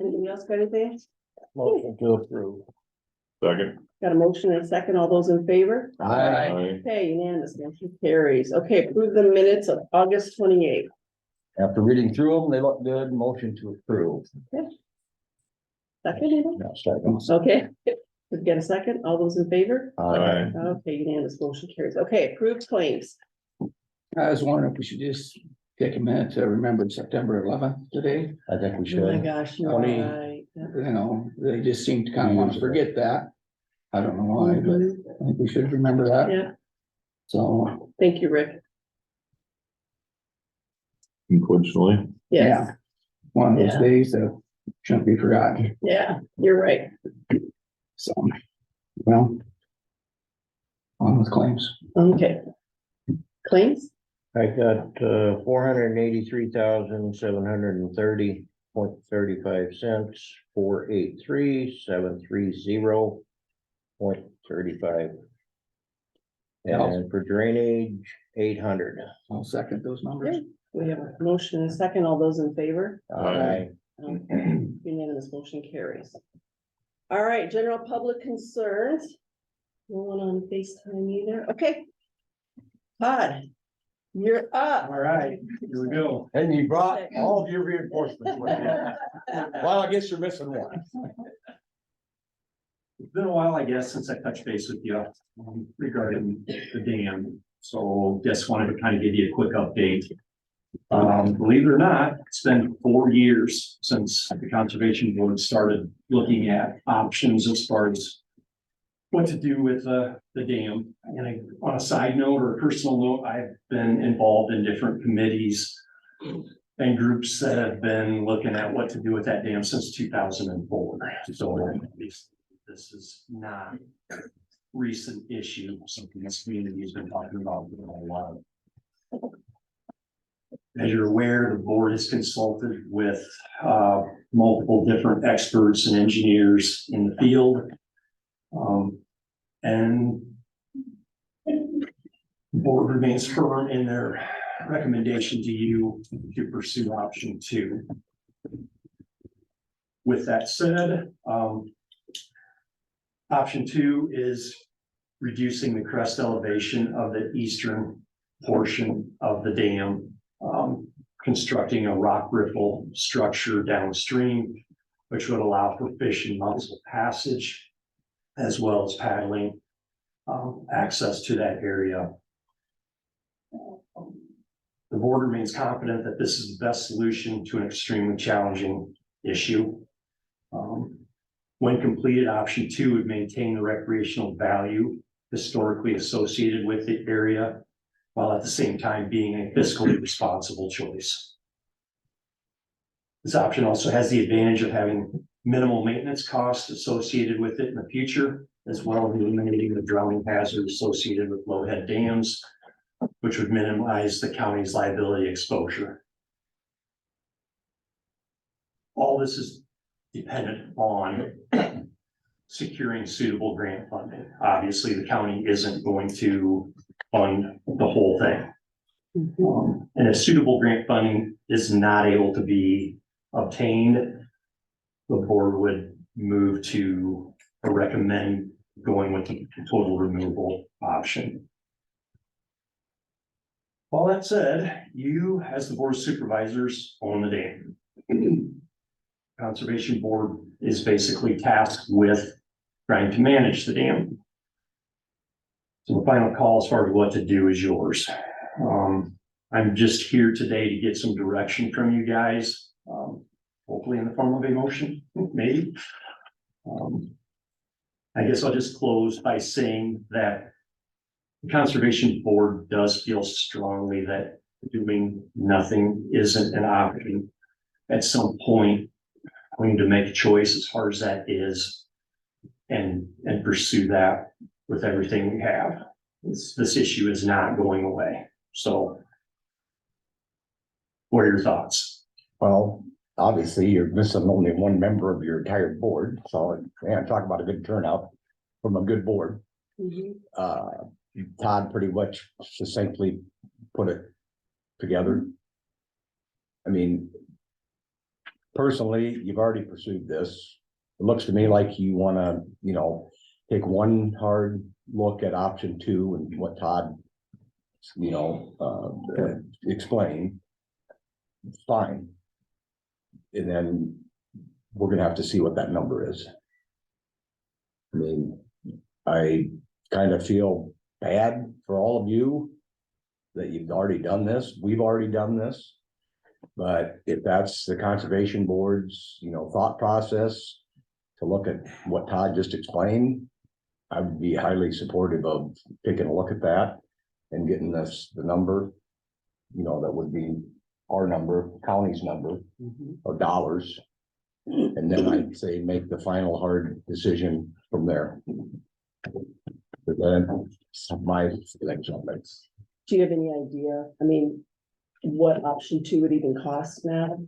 Anybody else got anything? Motion to approve. Second. Got a motion and a second. All those in favor? Aye. Okay, unanimous, motion carries. Okay, approve the minutes of August 28th. After reading through them, they look good. Motion to approve. Second, even? No, second. Okay, did we get a second? All those in favor? Aye. Okay, unanimous, motion carries. Okay, approved claims. I was wondering if we should just take a minute to remember September 11th today. I think we Oh my should. gosh, you're 20. right. You know, they just seem to kind of want to forget that. I don't know why, but Mhm. I think we should remember that. Yeah, So, thank you, Rick. Unfortunately. Yes, yeah, one of those Yeah. days that shouldn't be forgotten. yeah, you're right. So, well, on with claims. Okay. Claims? I got, 483,730.35, 483,730.35. And for drainage, 800. I'll second those numbers. Okay, we have a motion and a second. All those in favor? Aye. Okay, unanimous motion carries. All right, general public concerns. No one on FaceTime either. Okay. Todd, you're up. All right, here we go. And you brought all of your reinforcements with you. Well, I guess you're missing one. It's been a while, I guess, since I touched base with you regarding the dam. So just wanted to kind of give you a quick update. Believe it or not, it's been 4 years since the Conservation Board started looking at options as far as what to do with the dam. And on a side note or a personal note, I've been involved in different committees and groups that have been looking at what to do with that dam since 2004. So this is not a recent issue, something this community has been talking about for a while. As you're aware, the board has consulted with multiple different experts and engineers in the field. And the board remains firm in their recommendation to you to pursue option 2. With that said, option 2 is reducing the crest elevation of the eastern portion of the dam, constructing a rock ripple structure downstream, which would allow for fish and mussel passage, as well as paddling access to that area. The board remains confident that this is the best solution to an extremely challenging issue. When completed, option 2 would maintain the recreational value historically associated with the area, while at the same time being a fiscally responsible choice. This option also has the advantage of having minimal maintenance costs associated with it in the future, as well as eliminating the drowning hazard associated with low head dams, which would minimize the county's liability exposure. All this is dependent on securing suitable grant funding. Obviously, the county isn't going to fund the whole thing. And if suitable grant funding is not able to be obtained, the board would move to recommend going with the total removal option. All that said, you, as the board of supervisors, own the dam. Conservation Board is basically tasked with trying to manage the dam. So the final call as far as what to do is yours. I'm just here today to get some direction from you guys, hopefully in the form of a motion, maybe. I guess I'll just close by saying that the Conservation Board does feel strongly that doing nothing isn't an option. At some point, we need to make a choice as far as that is and pursue that with everything we have. This issue is not going away. So what are your thoughts? Well, obviously, you're missing only one member of your entire board, so yeah, talk about a good turnout from a good board. Mhm. Todd pretty much succinctly put it together. I mean, personally, you've already pursued this. It looks to me like you wanna, take one hard look at option 2 and what Todd, explained. Fine. And then we're gonna have to see what that number is. I mean, I kind of feel bad for all of you that you've already done this. We've already done this. But if that's the conservation board's, thought process to look at what Todd just explained, I would be highly supportive of taking a look at that and getting the number, that would be our number, county's number of dollars. And then I'd say make the final hard decision from there. But then my feelings on this. Do you have any idea? I mean, what option 2 would even cost now?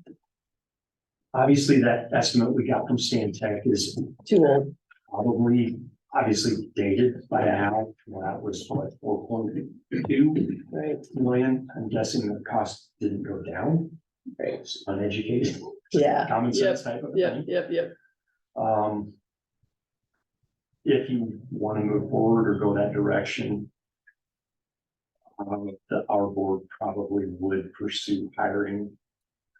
Obviously, that estimate we got from Stan Tech is Too old. probably obviously dated by now. That was what, 4.2 Right, million. I'm guessing the cost didn't go down. right. It's uneducated. Yeah. Common sense type of thing. Yep. If you want to move forward or go that direction, our board probably would pursue hiring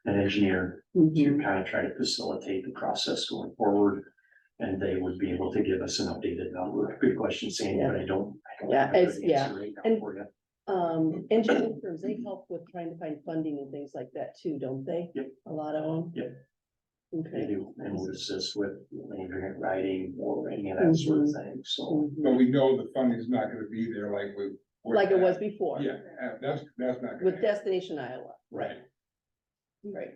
an engineer Mhm. to kind of try to facilitate the process going forward. And they would be able to give us an updated number. Good question, Sandy, but I don't. Yeah, have a good it's- yeah. answer right now And- for you. Engineering firms, they help with trying to find funding and things like that too, don't they? Yep. A lot of them? Yep. They Okay. do, and would assist with any grant writing or any of that sort of thing, so. Mhm. But we know the funding's not gonna be there like we. Like it was before. Yeah, that's not. gonna With happen. Destination Iowa, right, right.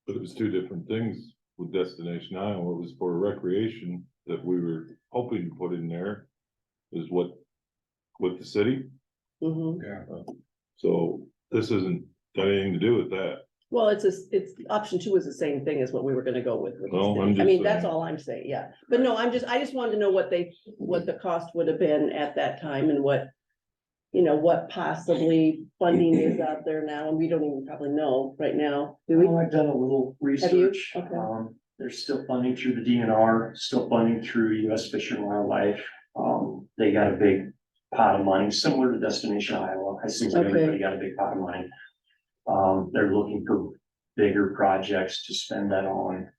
But it was two different things with Destination Iowa. It was for recreation that we were hoping to put in there. Is what, with the city, Mhm. Yeah, so this isn't got anything to do with that. Well, it's option 2 is the same thing as what we were gonna go with. Well, I'm I just mean, that's saying. all I'm saying, yeah. But no, I just wanted to know what the cost would have been at that time and what, what possibly funding is out there now, and we don't even probably know right now, do we? I've done a little research. Okay. There's still funding through the DNR, still funding through US Fish and Wildlife. They got a big pot of money, similar to Destination Iowa. I think Okay. everybody got a big pot of money. They're looking for bigger projects to spend that on.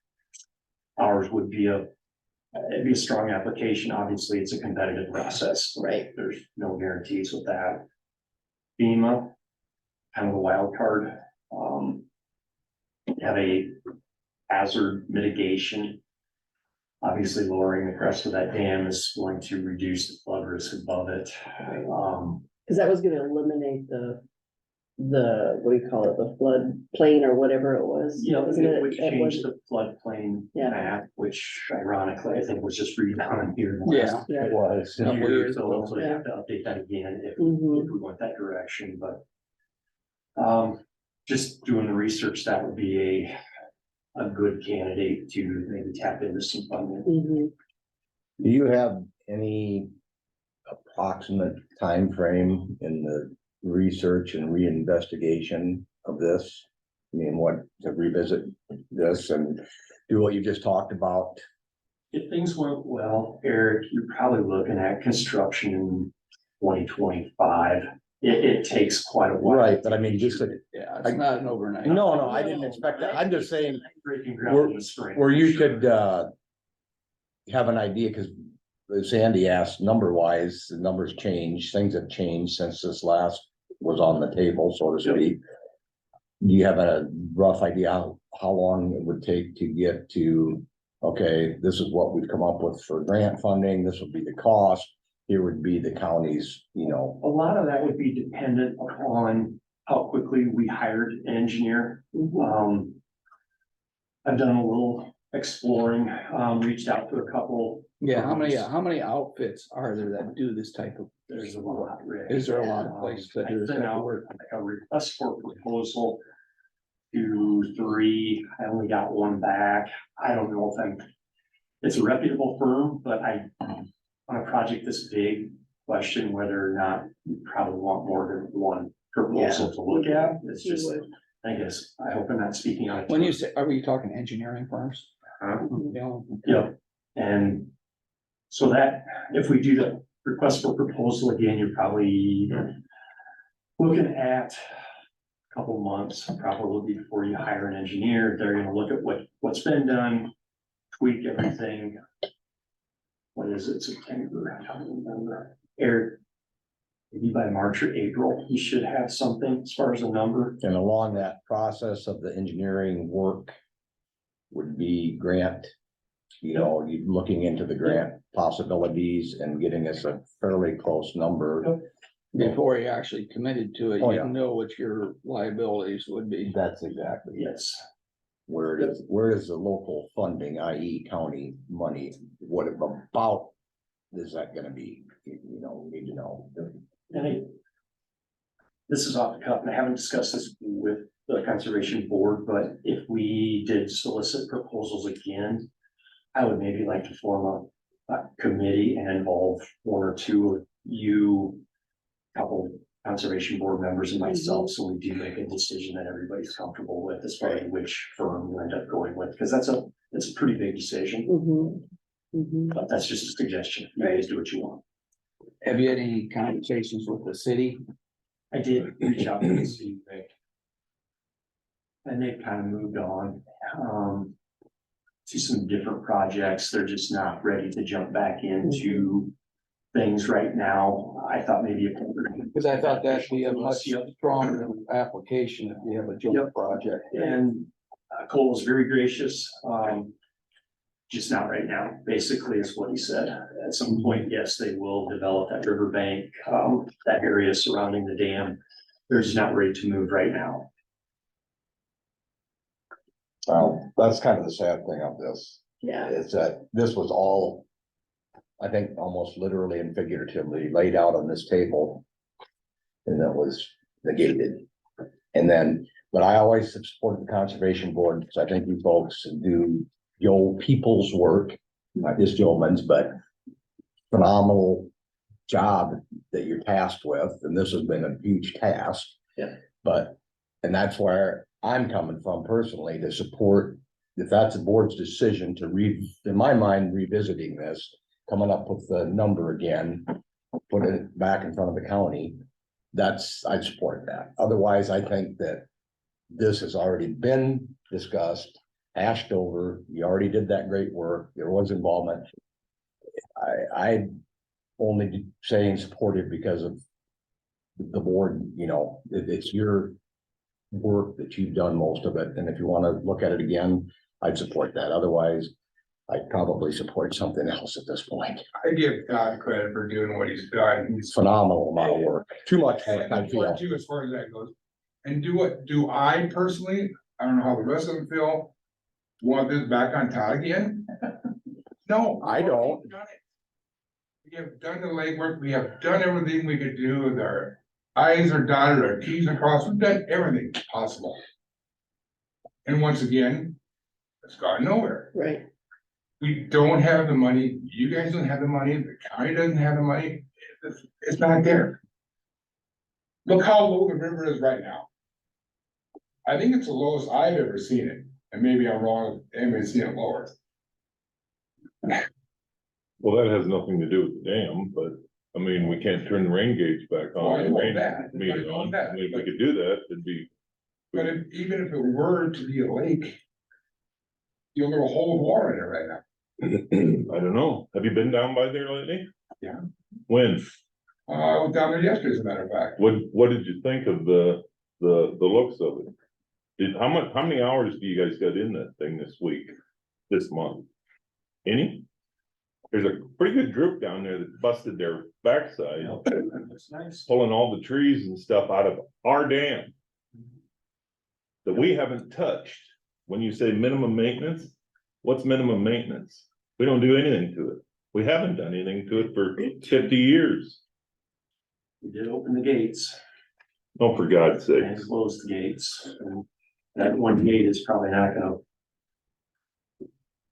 Ours would be it'd be a strong application. Obviously, it's a competitive process. Right. There's no guarantees with that. FEMA, kind of a wild card. Have a hazard mitigation. Obviously, lowering the crest of that dam is going to reduce the flood risk above it. Cause that was gonna eliminate the, what do you call it, the flood plain or whatever it was. Yeah, Wasn't it would It change was, the floodplain Yeah. map, which ironically, I think was just redone here. in the last yeah. It was. few Couple years years, so ago. hopefully have to update that again if Mhm. we went that direction, but. Just doing the research, that would be a good candidate to maybe tap into some funding. Mhm. Do you have any approximate time frame in the research and reinvestigation of this? I mean, what, to revisit this and do what you just talked about? If things went well, Eric, you're probably looking at construction in 2025. It takes quite a while. Right, but I mean, just, Yeah, it's not an overnight. no, I didn't expect that. I'm just saying Breaking ground in the spring. where you for sure. could, have an idea, because Sandy asked number wise, the numbers change, things have changed since this last was on the table, so to speak. Do you have a rough idea how long it would take to get to, okay, this is what we've come up with for grant funding, this would be the cost, here would be the county's, A lot of that would be dependent upon how quickly we hired an engineer. Mhm. I've done a little exploring, reached out to a couple. Yeah, how many outfits are there that do this type of? There's a lot, Rick. Is there a lot of places that do I this sent type of out work? a request for proposal to 3. I only got 1 back. I don't know if it's a reputable firm, but on a project this big, question whether or not you probably want more than 1 proposal to look at. It's You just, would. I guess, I hope I'm not speaking on it. When you say, are we talking engineering firms? Yeah. Yeah, and so that, if we do the request for proposal again, you're probably looking at a couple months, probably before you hire an engineer. They're gonna look at what's been done, tweak everything. What is it, September? I don't remember. Eric, maybe by March or April, you should have something as far as a number. And along that process of the engineering work would be grant, you know, you looking into the grant possibilities and getting us a fairly close number. Before you actually committed to it, Oh, you yeah. know what your liabilities would be. That's exactly it. Yes, Where is the local funding, i.e. county money, what about is that gonna be, you know, we need to know. and this is off the cuff, and I haven't discussed this with the conservation board, but if we did solicit proposals again, I would maybe like to form a committee and involve one or two of you, couple conservation board members and myself, so we do make a decision that everybody's comfortable with as far as which firm you end up going with, because it's a pretty big decision, but that's just a suggestion. You guys do what you want. Have you had any conversations with the city? I did reach out to the city, and they've kind of moved on, to some different projects. They're just not ready to jump back into things right now. I thought maybe. Because I thought that'd be a much stronger application if you have a joint Yep. project. And Cole was very gracious, just not right now, basically is what he said. At some point, yes, they will develop that riverbank, that area surrounding the dam. They're just not ready to move right now. Well, that's kind of the sad thing of this, Yeah, is that this was all, I think, almost literally and figuratively laid out on this table. And that was negated. And then, but I always have supported the conservation board, because I think you folks do your people's work, not just yeoman's, but phenomenal job that you're tasked with, and this has been a huge task. Yeah. But, and that's where I'm coming from personally, to support, if that's the board's decision to in my mind, revisiting this, coming up with the number again, put it back in front of the county, I'd support that. Otherwise, I think that this has already been discussed, hashed over, you already did that great work, there was involvement. I only saying supportive because of the board, you know, it's your work that you've done most of it, and if you wanna look at it again, I'd support that. Otherwise, I'd probably support something else at this point. I give Todd credit for doing what he's done. He's Phenomenal amount of work, too much work, I and feel. too, as far as that goes. And do I personally, I don't know how the rest of them feel, want this back on Todd again? No. I don't. We've done it. We have done the legwork, we have done everything we could do, with our I's are dotted, our T's are crossed, we've done everything possible. And once again, it's gone nowhere. right. We don't have the money, you guys don't have the money, the county doesn't have the money, it's not there. Look how low the river is right now. I think it's the lowest I've ever seen it, and maybe I'm wrong, anybody's seen it lower. Well, that has nothing to do with the dam, but I mean, we can't turn the rain gauge back Oh, I on. know the rain that. meter I know on. that, I mean, if we but- could do that, it'd be. But even if it were to be a lake, you'll get a hole of water in it right now. I don't know. Have you been down by there lately? Yeah. When? I was down there yesterday, as a matter of fact. What did you think of the looks of it? How many hours do you guys got in that thing this month? Any? There's a pretty good group down there that busted their backside, That's nice. pulling all the trees and stuff out of our dam that we haven't touched. When you say minimum maintenance, what's minimum maintenance? We don't do anything to it. We haven't done anything to it for 50 years. We did open the gates Oh, for God's sake. and close the gates. And that one gate is probably not gonna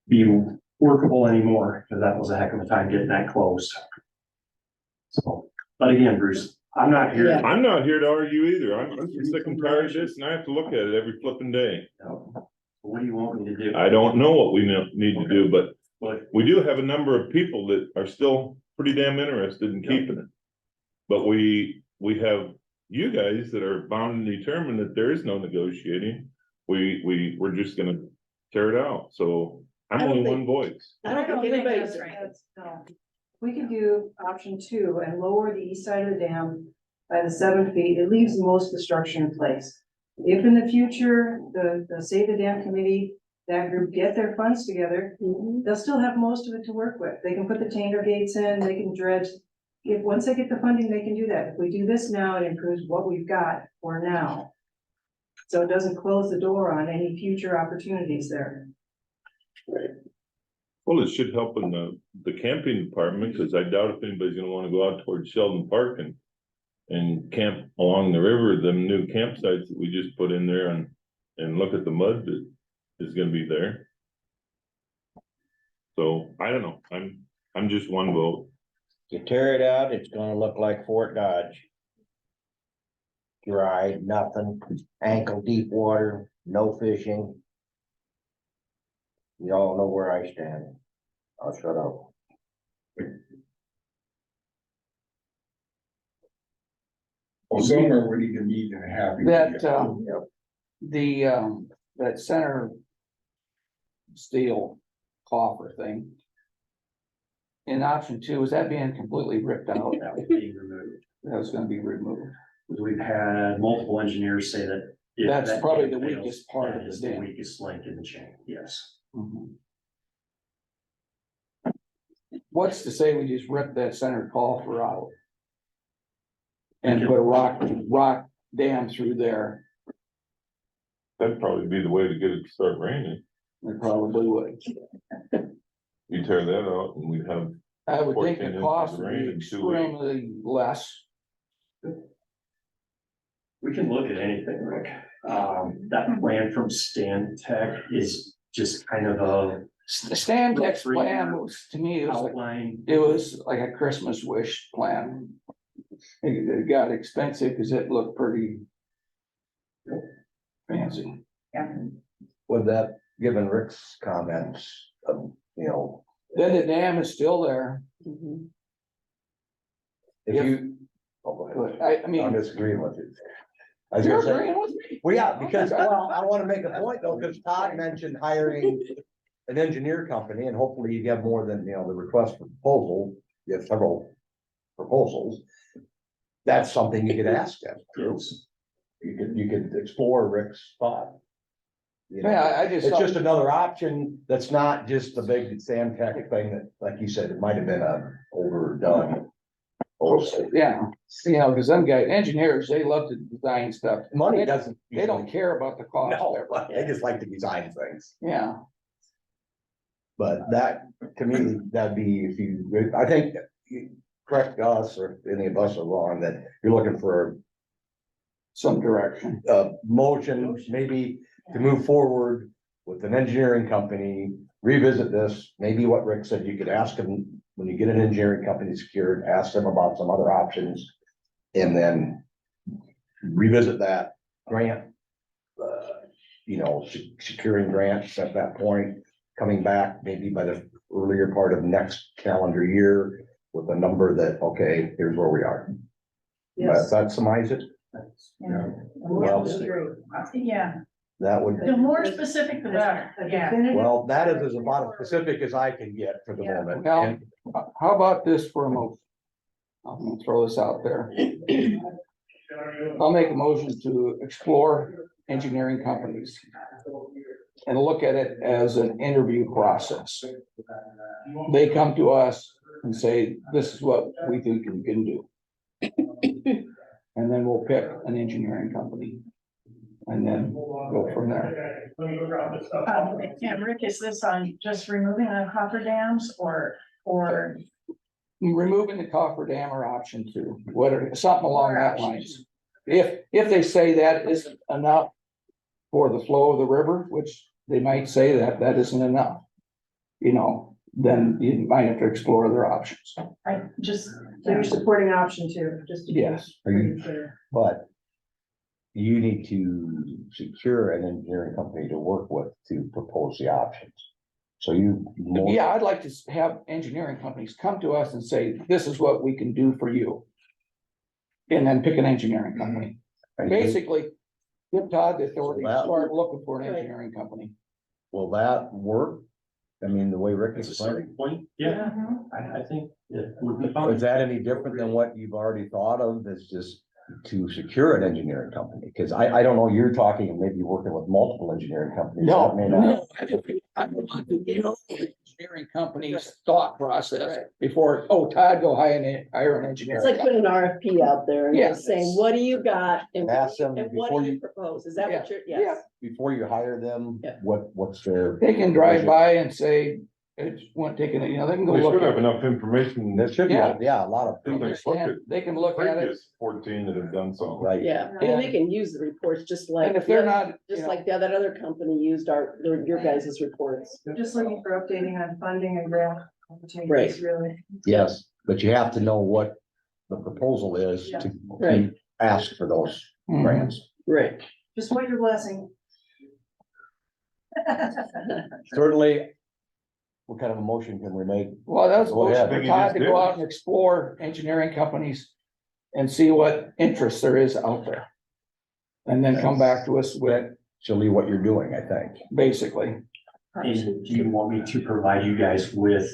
be workable anymore, because that was a heck of a time getting that closed. So, but again, Bruce, I'm not here. Yeah. I'm not here to argue either. I'm sick and tired of this and I have to look at it every flipping day. What do you want me to do? I don't know what we need to do, but But we do have a number of people that are still pretty damn interested in keeping it. But we have you guys that are bound and determined that there is no negotiating. We're just gonna tear it out. So I'm I don't only think- one voice. I don't think anybody's. No. We could do option 2 and lower the east side of the dam by the 7 feet. It leaves most of the structure in place. If in the future, the Save the Dam Committee, that group get their funds together, Mhm. they'll still have most of it to work with. They can put the tanker gates in, they can dredge. Once they get the funding, they can do that. If we do this now, it improves what we've got for now. So it doesn't close the door on any future opportunities there. Well, it should help in the camping department, because I doubt if anybody's gonna wanna go out towards Sheldon Park and camp along the river, them new campsites that we just put in there and look at the mud that is gonna be there. So, I don't know, I'm just one vote. You tear it out, it's gonna look like Fort Dodge. Dry, nothing, ankle deep water, no fishing. You all know where I stand. I'll shut up. Well, somewhere we need to meet and have. That center steel coffer thing. In option 2, is that being completely ripped out? That was being removed. That was gonna be removed. We've had multiple engineers say that. if That's that probably dam the fails, weakest part that of the is the dam. weakest link in the chain, yes. Mhm. What's to say we just rip that center coffer out? And put a rock dam through there? That'd probably be the way to get it to start raining. It probably would. You tear that out and we'd have, I would 14 think the inches cost of would rain be in 2 weeks. extremely less. We can look at anything, Rick. That plan from Stan Tech is just kind of a Stan Tech's plan was, to me, outline. it was like a Christmas wish plan. It got expensive because it looked pretty fancy. With that, given Rick's comments, you know, Then the dam is still there. Mhm. if you. Oh, go ahead. I I'm mean, disagreeing with you. I was you're gonna say, agreeing with me. well, yeah, because, well, I wanna make a point though, because Todd mentioned hiring an engineer company, and hopefully you have more than, you know, the request for proposal, you have several proposals. That's something you could ask them. Yes. You could explore Rick's thought. You know? Yeah, I just. It's just another option that's not just the big Sam Tech thing that, like you said, it might have been a overdone. Yeah, you know, because them guys, engineers, they love to design stuff. Money doesn't. They don't care about the cost. No, they just like to design things. Yeah, But that, to me, that'd be, if you, I think, correct us, or if any of us are wrong, that you're looking for some direction. a motion, maybe to move forward with an engineering company, revisit this, maybe what Rick said, you could ask them, when you get an engineering company secured, ask them about some other options. And then revisit that grant. You know, securing grants at that point, coming back maybe by the earlier part of next calendar year with a number that, okay, here's where we are. Does that summarize it? Yeah. Well, Yeah, that would, the more specific, the better, A yeah. definitive- well, that is about as specific as I can get for the Yeah. moment. Well, And how about this for a motion? I'm gonna throw this out there. I'll make a motion to explore engineering companies and look at it as an interview process. They come to us and say, this is what we think you can do. And then we'll pick an engineering company. And then go from there. And Rick, is this on just removing the coffer dams or Removing the coffer dam or option 2, whatever, something along that lines. If they say that isn't enough for the flow of the river, which they might say that isn't enough. You know, then you might have to explore other options. I just, So you're supporting option two, just to be Yes. Are you- clear. But you need to secure an engineering company to work with to propose the options. So you. Yeah, I'd like to have engineering companies come to us and say, this is what we can do for you. And then pick an engineering company. Basically, give Todd the authority to start looking for an Right. engineering company. Will that work? I mean, the way Rick It's a explained starting point, yeah, I think it would be it, fine. is that any different than what you've already thought of? That's just to secure an engineering company? Because I don't know, you're talking and maybe working with multiple engineering companies. No, That may not- no, I want to know the engineering company's thought process before, oh, Todd, go hire an engineer. It's like putting an RFP out there and Yeah. just saying, what do you got? And Ask them and what before do you you, propose? Is that what you're, Yeah. yes, before you hire them, Yeah. what's their? They can drive by and say, it's one taking it, you know, they can go We look should have at it. enough information. There should be, Yeah. yeah, a lot of. They previous- look at They can look at it, previous 14 that have done so. Right. yeah, and they can use the reports just like. and if they're the- not, you Just know, like that other company used your guys' reports. Just looking for updating on funding and grant opportunities, Right. really. Yes, but you have to know what the proposal is to Right. ask for those mhm. grants. Right. Just what your blessing. Certainly. What kind of a motion can we make? Well, that was Go ahead. for Todd to go out and explore engineering companies and see what interest there is out there. And then come back to us with Actually, what you're doing, I think. basically, And do you want me to provide you guys with,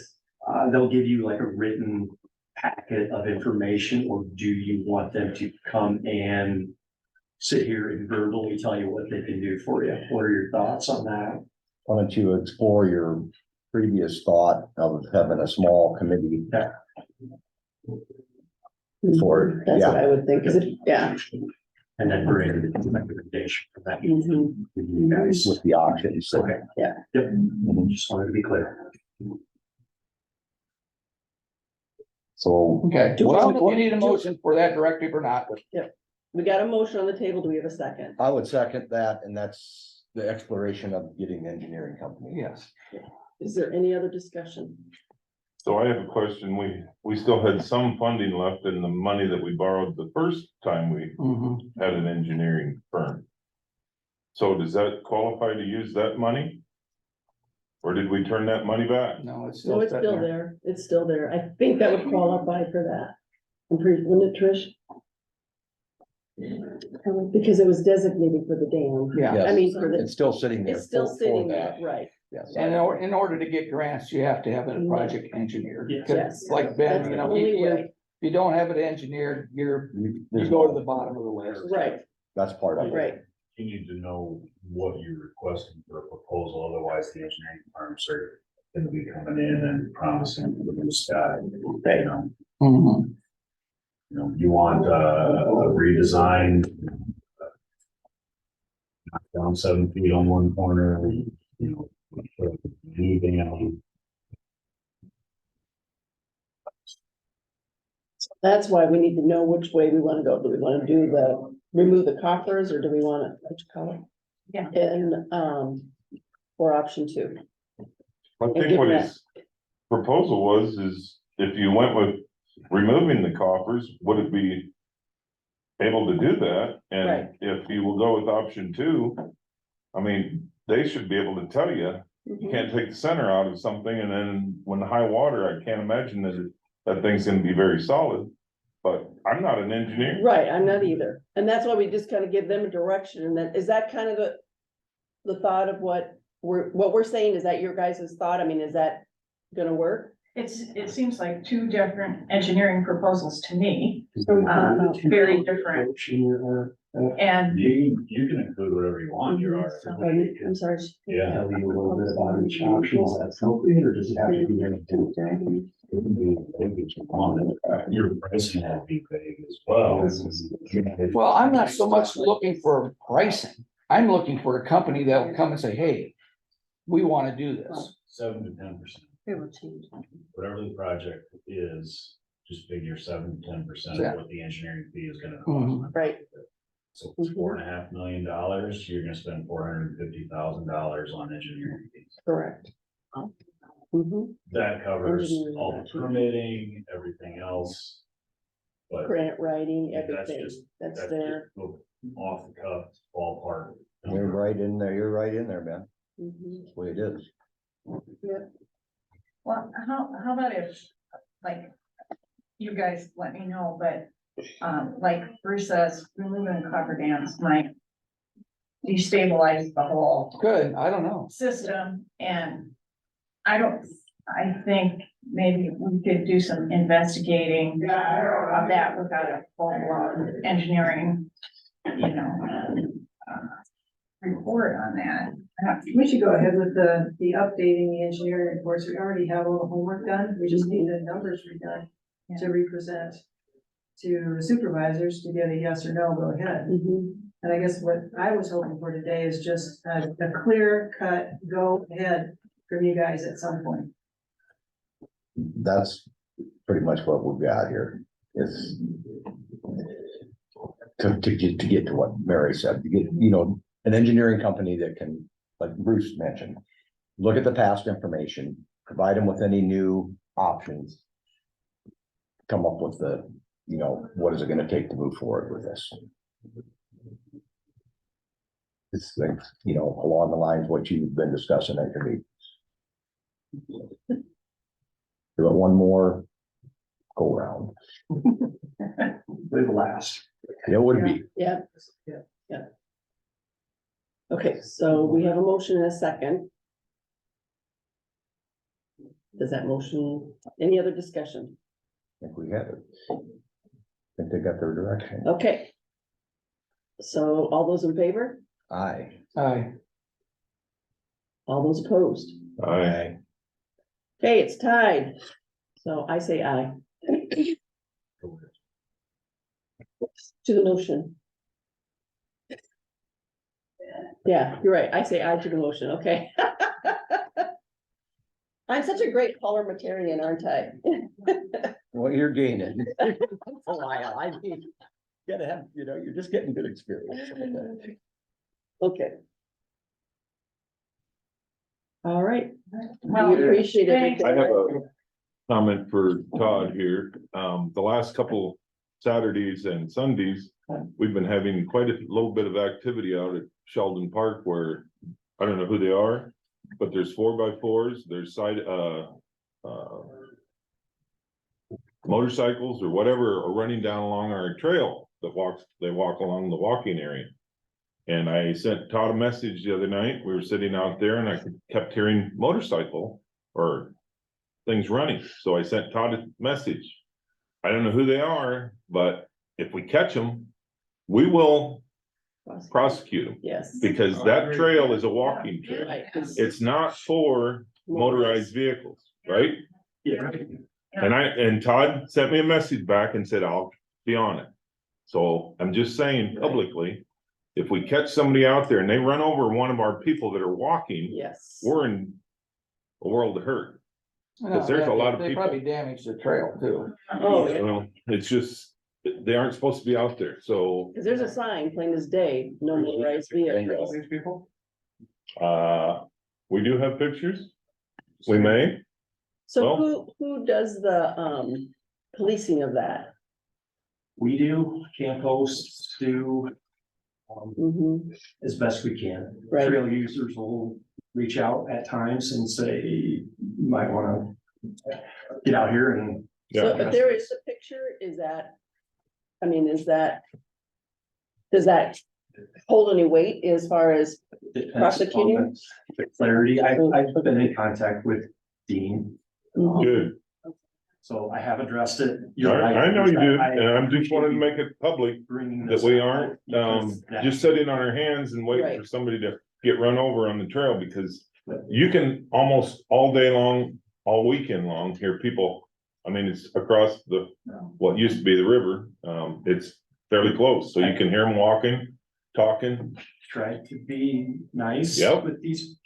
they'll give you like a written packet of information, or do you want them to come and sit here and verbally tell you what they can do for you? What are your thoughts on that? Why don't you explore your previous thought of having a small committee? For, That's what yeah, I would think, cause it, yeah. And then bring a recommendation for that. Mhm. to you guys. with the options. Okay. Yeah. Yep, just wanted to be clear. So, okay, Do we- well, if you need a motion for that directive or not, We got a motion on the table. Do we have a second? I would second that, and that's the exploration of getting the engineering company. yes. Is there any other discussion? So I have a question. We still had some funding left in the money that we borrowed the first time we Mhm. had an engineering firm. So does that qualify to use that money? Or did we turn that money back? No, it's No, still it's sitting still there. there. It's still there. I think that would qualify for that. I'm pretty, wouldn't it, Trish? Because it was designated for the dam. Yeah, I mean, for the, It's still sitting there. it's still for sitting that. there, right? Yes. and in order to get grants, you have to have a project engineered. Yes. 'Cause Yes. like Ben, That's you the know, only if way. you don't have it engineered, you go to the bottom of the list. Right, That's part of it. right. You need to know what you're requesting for a proposal, otherwise the engineering firms are gonna be coming in and promising the blue sky. Right. Mhm. You want a redesign. Knock down 7 feet on one corner, put a new dam. That's why we need to know which way we wanna go. Do we wanna do remove the coffers, or do we wanna, what you call it? Yeah. And, or option two. I And think give what that- his proposal was, is if you went with removing the coffers, would it be able to do that? Right. And if you will go with option two, I mean, they should be able to tell you, you Mhm. can't take the center out of something, and then when the high water, I can't imagine that thing's gonna be very solid. But I'm not an engineer. Right, I'm not either. And that's why we just kind of give them a direction, and then, is that kind of the thought of what we're saying? Is that your guys' thought? I mean, is that gonna work? it seems like two different engineering proposals to me, Uh, very different. And You can include whatever you want, your Pardon? I'm sorry. Yeah. Tell you a little bit about each option, is that appropriate, or does it have to be anything? It can be as big as you want. Your pricing will be big as well. Well, I'm not so much looking for pricing. I'm looking for a company that will come and say, hey, we want to do this. 7 to 10%, It will change. whatever the project is, just figure 7 to 10% Yeah. of what the engineering fee is gonna Mhm. cost. Right. So if it's $4.5 million, you're gonna spend $450,000 on engineering fees. Correct. Mhm. That covers Engineering all the matching. permitting, everything else. But Grant writing, that's everything, just, that's that's there. just off the cuff ballpark. You're right in there, you're right in there, man. Mhm. That's the way it is. Well, how about if, like, you guys let me know, but, like Bruce says, removing copper dams might destabilize the whole Good, I don't know. system, and I think maybe we could do some investigating of that without a full-blown engineering, report on that. We should go ahead with the updating the engineering reports. We already have all the homework done. We just need the numbers redone to represent to the supervisors to get a yes or no, go ahead. Mhm. And I guess what I was hoping for today is just a clear cut, go ahead from you guys at some point. That's pretty much what we've got here, is to get to what Mary said, to get, an engineering company that can, like Bruce mentioned, look at the past information, provide them with any new options, come up with the, what is it gonna take to move forward with this? It's like, along the lines of what you've been discussing at your meeting. Do it one more go round. With the last. It would be. Yeah. Okay, so we have a motion and a second. Does that motion, any other discussion? I think we have it. I think they got their direction. Okay. So all those in favor? Aye. Aye. All those opposed? Aye. Okay, it's tied. So I say aye. To the motion. Yeah, you're right. I say aye to the motion, okay. I'm such a great parliamentarian, aren't I? Well, you're gaining. A while, I mean, gotta have, you're just getting good experience. Okay. All right. Well, We appreciate thanks. everything. I have a comment for Todd here. The last couple Saturdays and Sundays, we've been having quite a little bit of activity out at Sheldon Park where, I don't know who they are, but there's 4x4s, there's motorcycles or whatever are running down along our trail they walk along the walking area. And I sent Todd a message the other night. We were sitting out there and I kept hearing motorcycle or things running. So I sent Todd a message. I don't know who they are, but if we catch them, we will prosecute them Yes. because that trail is a walking trail. Right. It's not for motorized vehicles, right? Yeah. And Todd sent me a message back and said, I'll be on it. So I'm just saying publicly, if we catch somebody out there and they run over one of our people that are walking, Yes. we're in a world of hurt. No, there's a lot of they people- probably damaged the trail too. Oh, yeah. Well, it's just, they aren't supposed to be out there, so, Because there's a sign, plain as day, no motorized vehicles. These people? we do have pictures. We may, So Well- who does the policing of that? We do, camp hosts do, Mhm. as best we can. Right. Trail users will reach out at times and say, you might wanna get out here and. So yeah, if there is a picture, is that, I mean, does that hold any weight as far as, Depends on Prosecuting? the clarity. I've been in contact with Dean, good. so I have addressed it. I know you do, I and I'm just wanted to appreciate make it public bringing that this we out aren't, because that- just sitting on our hands and waiting for Right. somebody to get run over on the trail, because you can almost all day long, all weekend long, hear people. I mean, it's across what used to be the river, it's fairly close, so you can hear them walking, talking. Try to be nice Yep. with these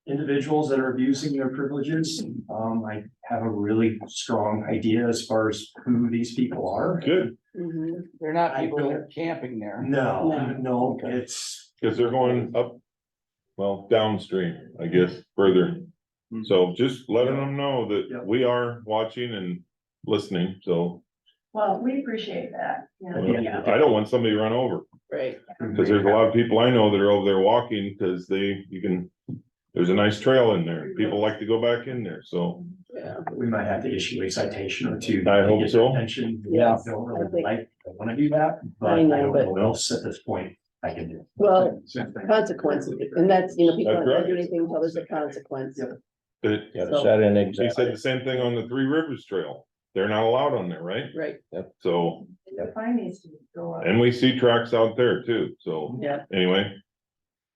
individuals that are abusing their privileges. I have a really strong idea as far as who these people are. Good, Mhm. They're not I people that don't- are camping there. No, it's. because they're going up, well, downstream, I guess, further. So just letting them know Yep. that we are watching and listening, so. Well, we appreciate that, you know. Yeah. I don't want somebody to run over, Right, cause there's a lot of people I know that are over there walking, cause there's a nice trail in there. People like to go back in there, so. yeah. We might have to issue a citation or two. I to hope get so. their attention. Yes, Don't I really think- like, I wanna do that, but I I know, don't but- know what else at this point I can do. Well, consequences, and that's, you know, people That's aren't gonna right. do anything until there's a consequence. Yep. But Gotta So- set in he exactly. said the same thing on the Three Rivers Trail. They're not allowed on there, right? Right, So, The fine needs to go up. and we see tracks out there too, so yeah, anyway.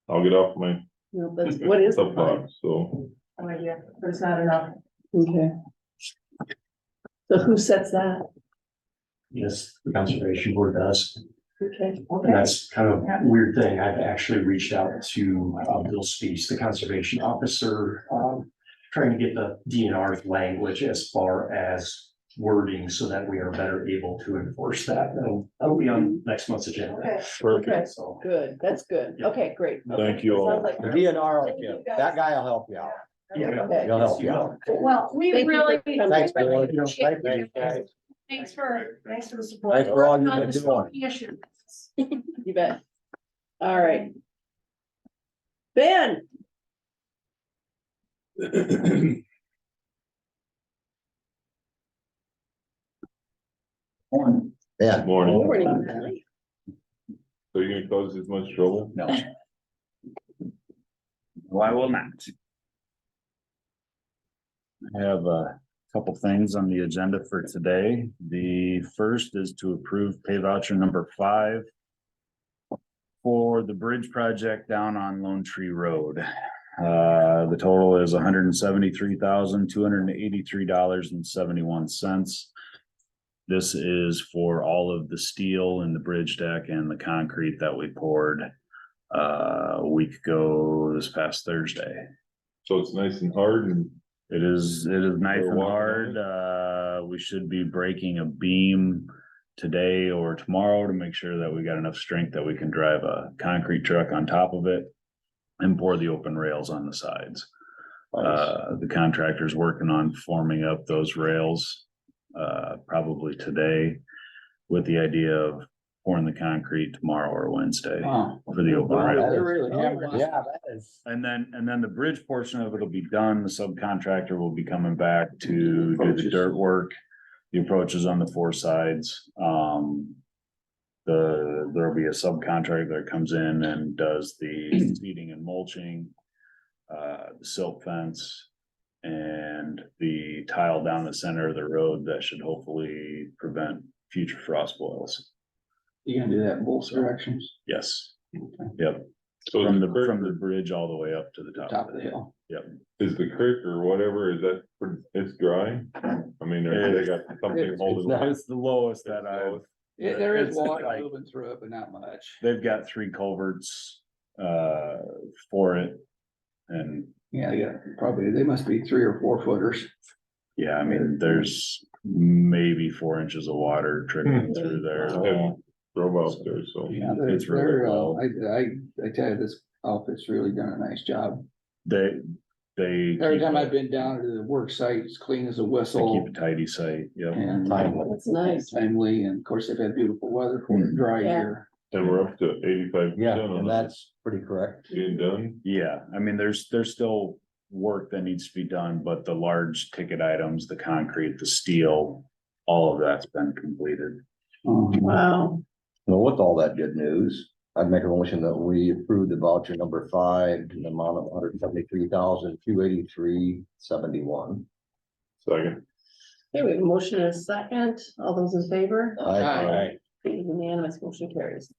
I'll get off my no, that's, what is the fine? soapbox, so. No idea, but it's not enough. Okay. So who sets that? Yes, the conservation board does. Okay, And that's kind of a weird thing. I've actually reached out to Bill Spees, the conservation officer, trying to get the DNR language as far as wording so that we are better able to enforce that. That'll be on next month's agenda. okay, Perfect. So, good, that's good, okay, great. Thank you all. Sounds like- The DNR, that guy will help you out. yeah. Okay. He'll help you out. Well, we Thank you for really. coming. Thanks, Bill. appreciate Thanks, you. guys. Thanks for the support. Thanks for all you've On been the doing. smoking issue. You bet. All right. Ben, Yeah. Morning. morning, Natalie. So you're gonna cause as much trouble? No. Well, I will not. I have a couple things on the agenda for today. The first is to approve pay voucher number 5 for the bridge project down on Lone Tree Road. The total is $173,283.71. This is for all of the steel in the bridge deck and the concrete that we poured a week ago this past Thursday. So it's nice and hard and It is nice We're and walking hard. We should be breaking a beam today or tomorrow to make sure that we got enough strength that we can drive a concrete truck on top of it and pour the open rails on the sides. The contractor's working on forming up those rails, probably today, with the idea of pouring the concrete tomorrow or Wednesday Wow. for the open Wow, rail. that is- really hammering. Yeah, that is. And then the bridge portion of it'll be done. The subcontractor will be coming back to do the dirt work. The approaches on the 4 sides. There'll be a subcontractor that comes in and does the seeding and mulching. The silt fence. And the tile down the center of the road that should hopefully prevent future frost boils. You gonna do that in both directions, Yes. Yep. so From the the bridge all the way up to the top of the hill. is the creek or whatever, is that, it's dry? I mean, they got something holding. It's the lowest that I've. There is It's water like- moving through it, but not much. They've got 3 culverts, for it. And Yeah, they must be 3 or 4 footers. yeah, I mean, there's maybe 4 inches of water trickling through there. I haven't drove out there, so. Yeah, It's really low. I tell you, this outfit's really done a nice job. They. Every keep time a- I've been down to the work site, it's clean as a They whistle keep a tidy site, yep. and That's nice. timely, and of course, they've had beautiful weather for a dry Yeah. year. And we're up to 85% Yeah, on and that that's pretty correct. being done. Yeah, I mean, there's still work that needs to be done, but the large ticket items, the concrete, the steel, all of that's been completed. Wow, Well, with all that good news, I'd make a motion that we approve the voucher number 5 in the amount of $173,283.71. Second, okay, we have a motion and a second, all those in favor? Aye. Unanimous, motion carries.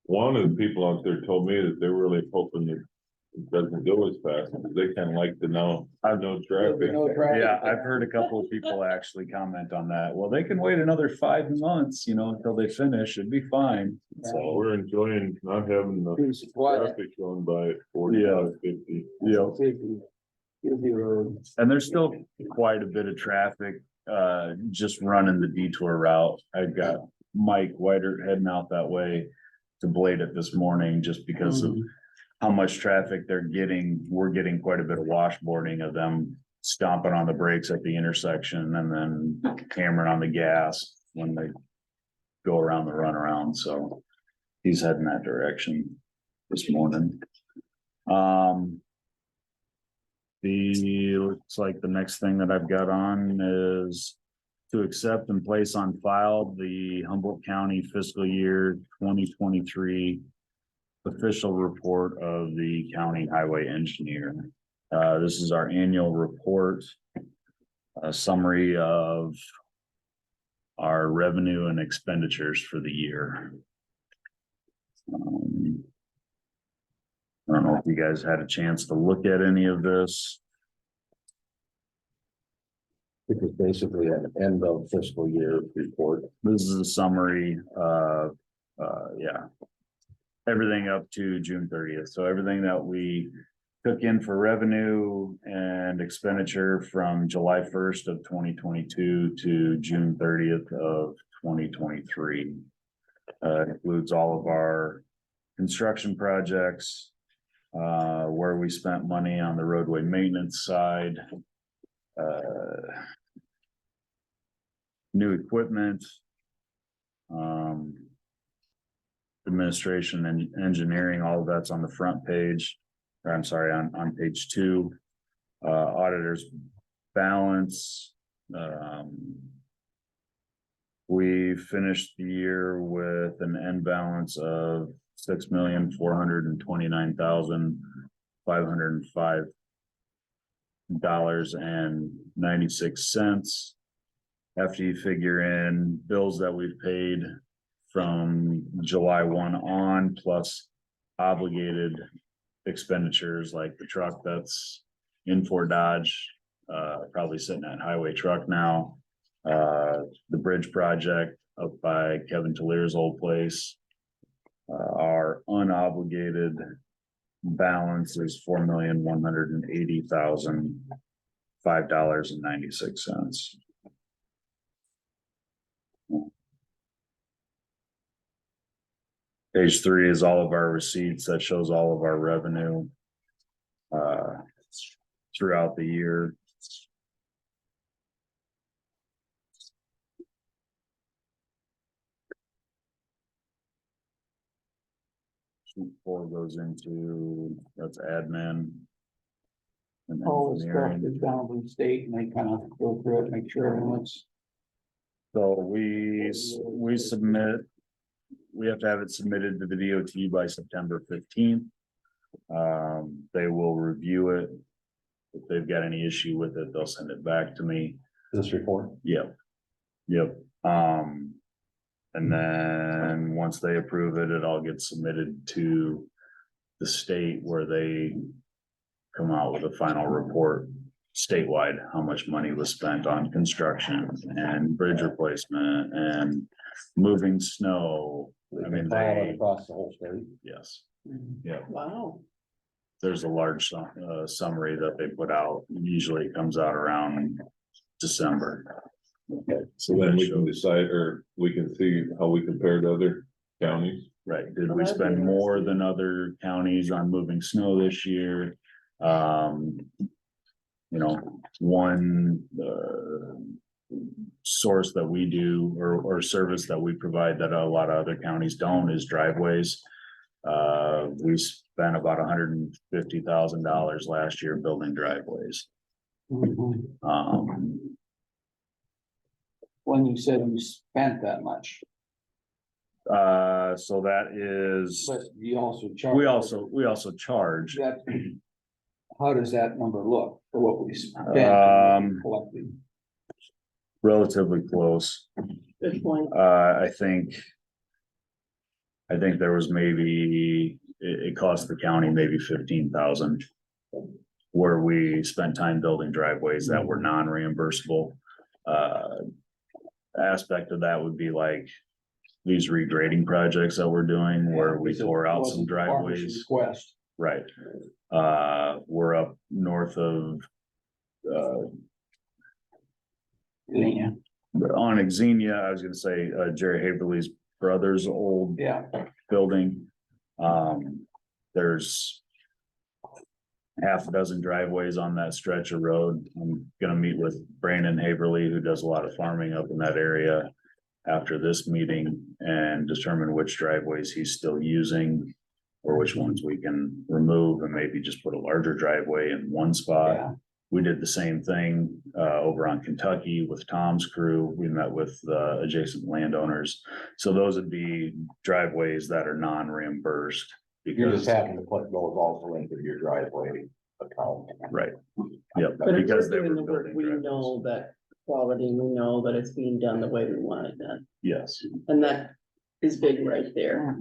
one of the people out there told me that they're really hoping that it doesn't go as fast, because they kind of like to know, no traffic. No traffic. Yeah, I've heard a couple of people actually comment on that. Well, they can wait another 5 months, until they finish, it'd be fine. So So, we're enjoying not having the It's quiet. traffic going by at 45, 50. yeah. Busy road. And there's still quite a bit of traffic, just running the detour route. I've got Mike Whiter heading out that way to blade it this morning just because of how much traffic they're getting. We're getting quite a bit of washboarding of them stomping on the brakes at the intersection and then hammering on the gas when they go around the runaround, so he's heading that direction this morning. Looks like the next thing that I've got on is to accept and place on file the Humboldt County fiscal year 2023 official report of the county highway engineer. This is our annual report, a summary of our revenue and expenditures for the year. I don't know if you guys had a chance to look at any of this. It was basically an end of fiscal year report. This is a summary of, everything up to June 30th. So everything that we took in for revenue and expenditure from July 1st of 2022 to June 30th of 2023. Includes all of our construction projects, where we spent money on the roadway maintenance side, new equipment, administration and engineering, all of that's on the front page, or I'm sorry, on page 2. Auditor's balance. We finished the year with an end balance of $6,429,505.96. After you figure in bills that we've paid from July 1 on, plus obligated expenditures like the truck that's in Fort Dodge, probably sitting at highway truck now. The bridge project up by Kevin Talier's old place. Our unobligated balance is $4,180,005.96. Page 3 is all of our receipts. That shows all of our revenue throughout the year. Sheet 4 goes into, that's admin. And All the stuff engineering. is down from the state and they kind of go through it, make sure everyone's. So we submit, we have to have it submitted to the DOT by September 15th. They will review it. If they've got any issue with it, they'll send it back to me. This report. Yep. And then once they approve it, it all gets submitted to the state where they come out with a final report statewide, how much money was spent on construction and bridge replacement and moving snow. I mean, they, Across the whole state. yes, Wow. there's a large summary that they put out. Usually it comes out around December. Okay, so then we can decide, or we can see how we compare to other counties. Right, did we spend more than other counties on moving snow this year? One source that we do or service that we provide that a lot of other counties don't is driveways. We spent about $150,000 last year building driveways. When you said you spent that much, So that is, but you also charge. we also charge. That, how does that number look for what we spent? Collected? Relatively close. Good point. I think there was maybe, it cost the county maybe 15,000. Where we spent time building driveways that were non-reimbursable. Aspect of that would be like these regrading projects that we're doing where we tore out some driveways. Request. Right. We're up north of, Yeah, on Xenia, I was gonna say, Jerry Haverly's brother's old yeah. building. There's half a dozen driveways on that stretch of road. I'm gonna meet with Brandon Haverly, who does a lot of farming up in that area after this meeting and determine which driveways he's still using or which ones we can remove and maybe just put a larger driveway in one spot. Yeah. We did the same thing over on Kentucky with Tom's crew. We met with the adjacent landowners. So those would be driveways that are non-reimbursed. You're just Because, having to put those also into your driveway account. right, yep. But if we're because they doing were the work, building we driveways. know that quality, we know that it's being done the way we want it done, Yes, and that is big right there.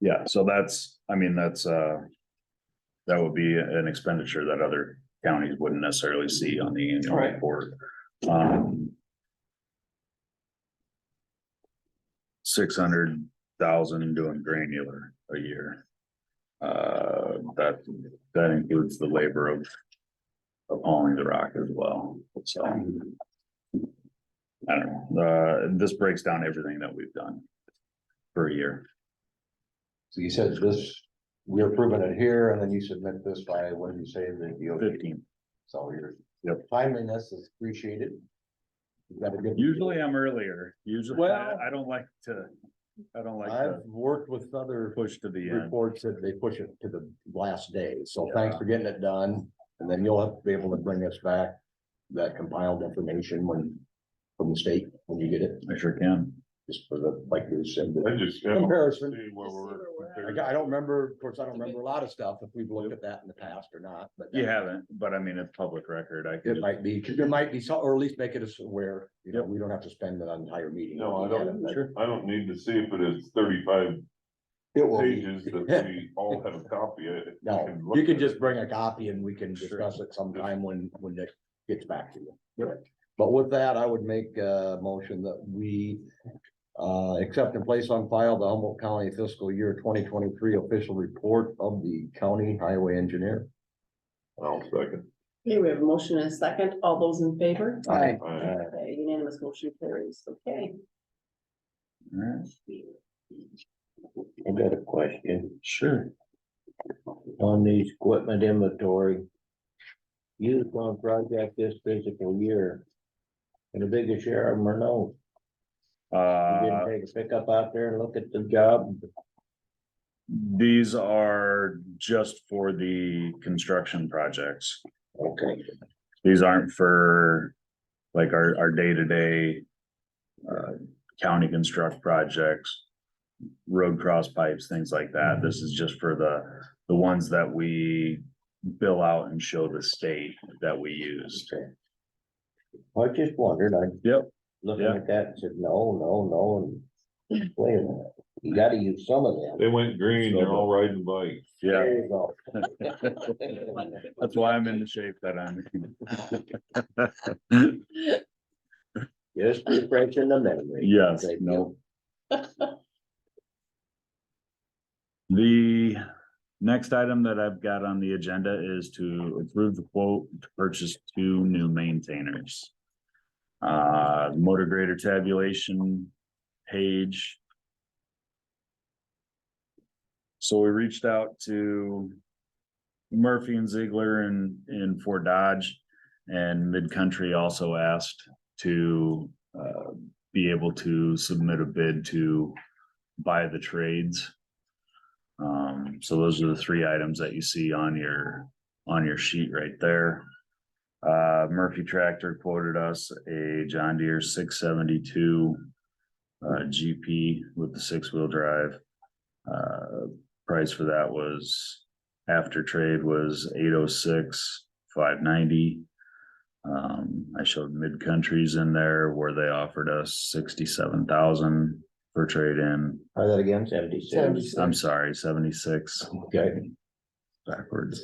yeah, so that's, I mean, that's, that would be an expenditure that other counties wouldn't necessarily see on the annual Right. report. 600,000 doing granular a year. That includes the labor of hauling the rock as well, so. I don't know, this breaks down everything that we've done for a year. So you said this, we're approving it here, and then you submit this by, what did you say, the DOT? 15. So your Yep. timeliness is appreciated. You got a good. Usually I'm earlier, usually, Well- I don't like to I've worked with other push to the end. reports that they push it to the last day, so Yeah. thanks for getting it done. And then you'll have to be able to bring us back that compiled information from the state, when you get it, I sure can. just for the, like you said. the I just. Comparison. See where we're. I don't remember, of course, I don't remember a lot of stuff, if we've looked at that in the past or not, but. You haven't, but I mean, it's public record. I It can, might be, there might be some, or at least make it us aware, you know, Yep. we don't have to spend an entire meeting. No, I looking at don't, it, but I don't need to see if it is 35 It will be. pages that we all have a copy of. We No, can look you can at just it. bring a copy and we can Sure. discuss it sometime when it gets back to you. But with that, I would make a motion that we accept and place on file the Humboldt County fiscal year 2023 official report of the county highway engineer. I'll second. Okay, we have a motion and a second, all those in favor? Aye. Okay, unanimous motion carries, okay. Alright, I got a question sure. on these equipment inventory. Used on project this physical year. And the biggest share of them are known. You didn't take a pickup out there and look at the job. These are just for the construction projects. Okay, These aren't for like our day-to-day county construct projects, road cross pipes, things like that. This is just for the ones that we bill out and show the state that we used. okay. I just wondered, I Yep. looking Yeah. at that and said, no, and wait a minute, you gotta use some of them. They went green, they're all riding bikes. Yeah, There you go. that's why I'm in the shape that I'm in. Just refreshing the memory. Yes, Thank no. The next item that I've got on the agenda is to approve the quote to purchase 2 new maintainers. Motor grader tabulation page. So we reached out to Murphy and Ziegler in Fort Dodge, and Mid-Country also asked to be able to submit a bid to buy the trades. So those are the 3 items that you see on your sheet right there. Murphy Tractor quoted us a John Deere 672 GP with the 6-wheel drive. Price for that was, after trade, was $806,590. I showed Mid-Country's in there where they offered us $67,000 for trade-in. Try that again, 76. I'm sorry, 76 Okay, backwards.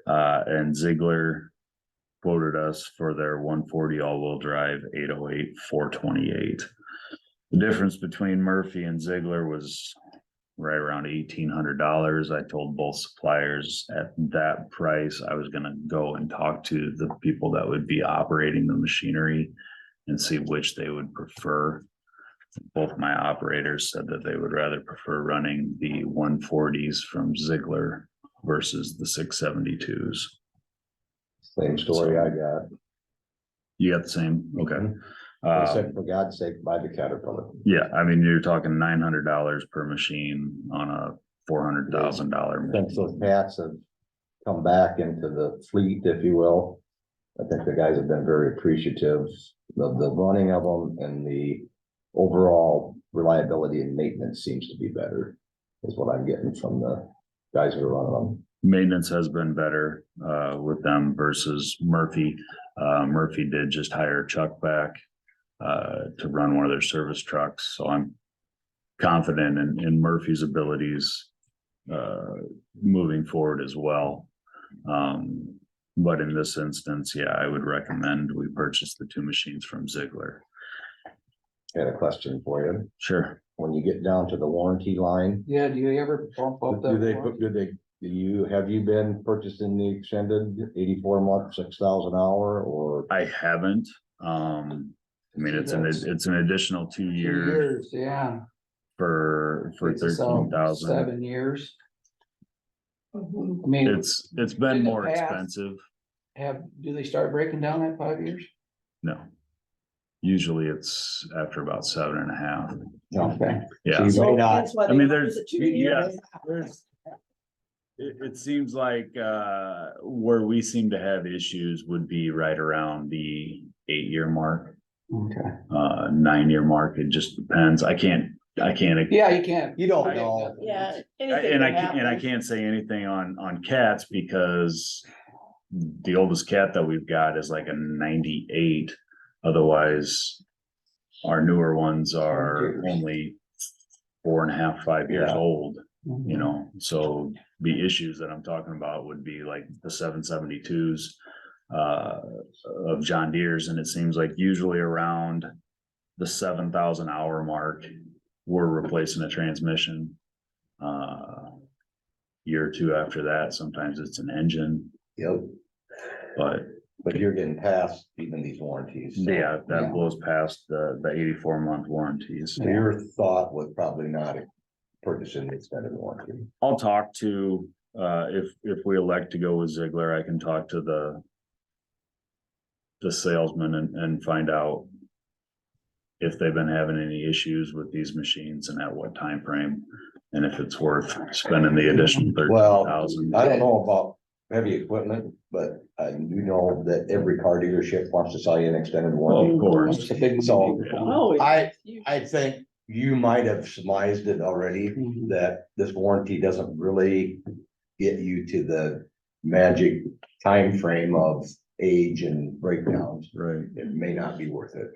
And Ziegler quoted us for their 140 all-wheel drive 808 428. The difference between Murphy and Ziegler was right around $1,800. I told both suppliers at that price, I was gonna go and talk to the people that would be operating the machinery and see which they would prefer. Both my operators said that they would rather prefer running the 140s from Ziegler versus the 672s. Same story I got. You got the same, okay. They said, for God's sake, buy the Caterpillar. Yeah, I mean, you're talking $900 per machine on a $400,000. Since those cats have come back into the fleet, if you will, I think the guys have been very appreciative of the running of them, and the overall reliability and maintenance seems to be better, is what I'm getting from the guys who are running them. Maintenance has been better with them versus Murphy. Murphy did just hire Chuck back to run one of their service trucks, so I'm confident in Murphy's abilities moving forward as well. But in this instance, yeah, I would recommend we purchase the 2 machines from Ziegler. I had a question for you. Sure. When you get down to the warranty line, Yeah, do you ever bump up that? have you been purchasing the extended 84-month, 6,000 hour, or? I haven't. I mean, it's an additional 2 2 years years, yeah. for Takes us out 13,000. 7 years. Mhm. I mean, It's in been the more past- expensive. do they start breaking down at 5 years? No. Usually it's after about 7.5. Okay. Yeah. You may not, That's why I mean, they there's, use it 2 yeah, years. there's. It seems like, where we seem to have issues would be right around the 8-year mark, Okay. 9-year mark. It just depends. I can't, Yeah, you can't. you don't know. Yeah. anything and can I happen. can't say anything on cats because the oldest cat that we've got is like a 98. Otherwise, our newer ones are only 4.5, 5 years Yeah. old, you know, so the issues that I'm talking about would be like the 772s of John Deere's, and it seems like usually around the 7,000 hour mark, we're replacing a transmission. Year or 2 after that, sometimes it's an engine, Yep, but you're getting past even these warranties. So yeah, that Yeah. blows past the 84-month warranties. So your thought was probably not purchasing the extended warranty. I'll talk to, if we elect to go with Ziegler, I can talk to the salesman and find out if they've been having any issues with these machines and at what time frame, and if it's worth spending the additional Well, 13,000. I don't know about heavy equipment, but I do know that every car dealership wants to sell you an extended Well, warranty. of course, It's a big. So, Oh, I yeah. think you might have surmised it already, Mhm. that this warranty doesn't really get you to the magic time frame of age and breakdowns. right. It may not be worth it.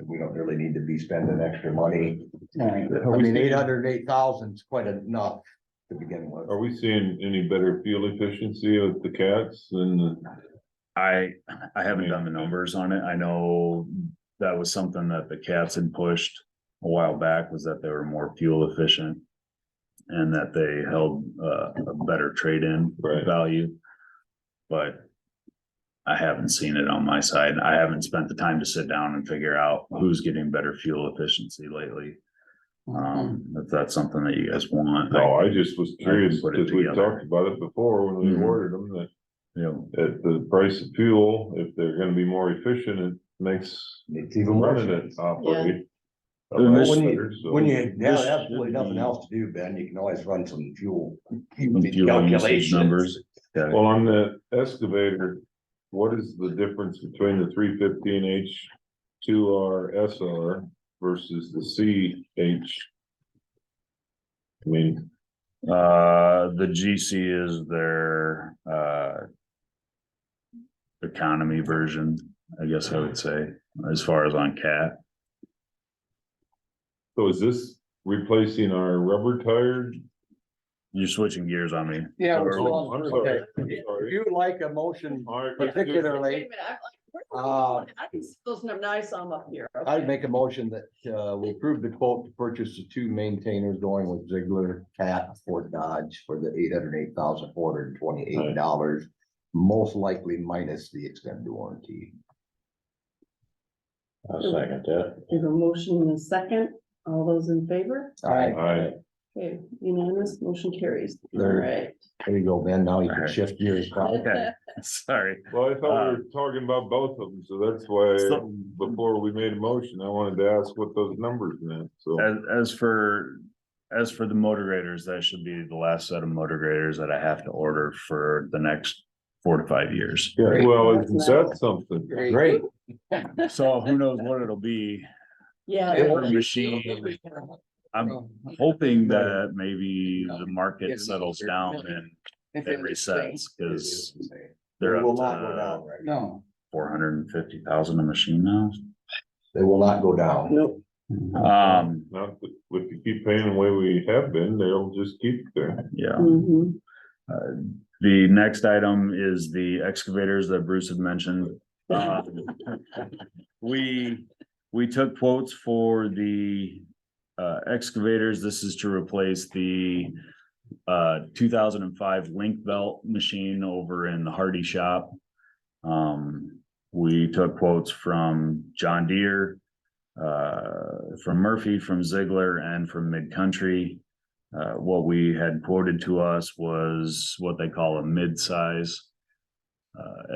We don't really need to be spending extra money. Right. I mean, 808,000 is quite enough to begin with. Are we seeing any better fuel efficiency with the cats than the? I haven't done the numbers on it. I know that was something that the cats had pushed a while back, was that they were more fuel efficient. And that they held a better trade-in Right. value. But I haven't seen it on my side. I haven't spent the time to sit down and figure out who's getting better fuel efficiency lately. If that's something that you guys want. No, I just was curious put it because we together. talked about it before when we Mhm. ordered them, that You know, at the price of fuel, if they're gonna be more efficient, it makes It's even more. running it operate. a And lot this- better, so- When you have This absolutely should nothing be- else to do, Ben, you can always run some fuel. some fuel usage calculations. numbers. Okay. Well, on the excavator, what is the difference between the 315 H2R SR versus the CH? I mean, The GC is their economy version, I guess I would say, as far as on cat. so is this replacing our rubber tires? You're switching gears on me. Yeah. So we're are still we- on- I'm sorry. If you would like a motion All right, let's do- Wait a particularly, minute, I'm like, where are we going? I can still have nice on up here. I'd Okay. make a motion that we approve the quote to purchase the 2 maintainers going with Ziegler Cat Ford Dodge for the $808,428, most likely minus the extended warranty. I'll second that. We have a motion in a second. All those in favor? All right. All right, Okay, unanimous, motion carries. All There. right. There you go, Ben. Now you can Alright. shift gears. Okay, sorry. Well, I thought we were talking about both of them, so that's why So- before we made a motion, I wanted to ask what those numbers meant, so. As for the motor graders, that should be the last set of motor graders that I have to order for the next 4 to 5 years. Good. Well, isn't that something? Great. So who knows what it'll be Yeah. for a machine. I'm hoping that maybe the market settles down and it resets, because they're They will up not go to down, right? No, 450,000 a machine now. They will not go down. Nope. Not that, if you keep paying the way we have been, they'll just keep there. Yeah. Mhm. The next item is the excavators that Bruce had mentioned. We took quotes for the excavators. This is to replace the 2005 link belt machine over in the Hardy shop. We took quotes from John Deere, from Murphy, from Ziegler, and from Mid-Country. What we had quoted to us was what they call a mid-size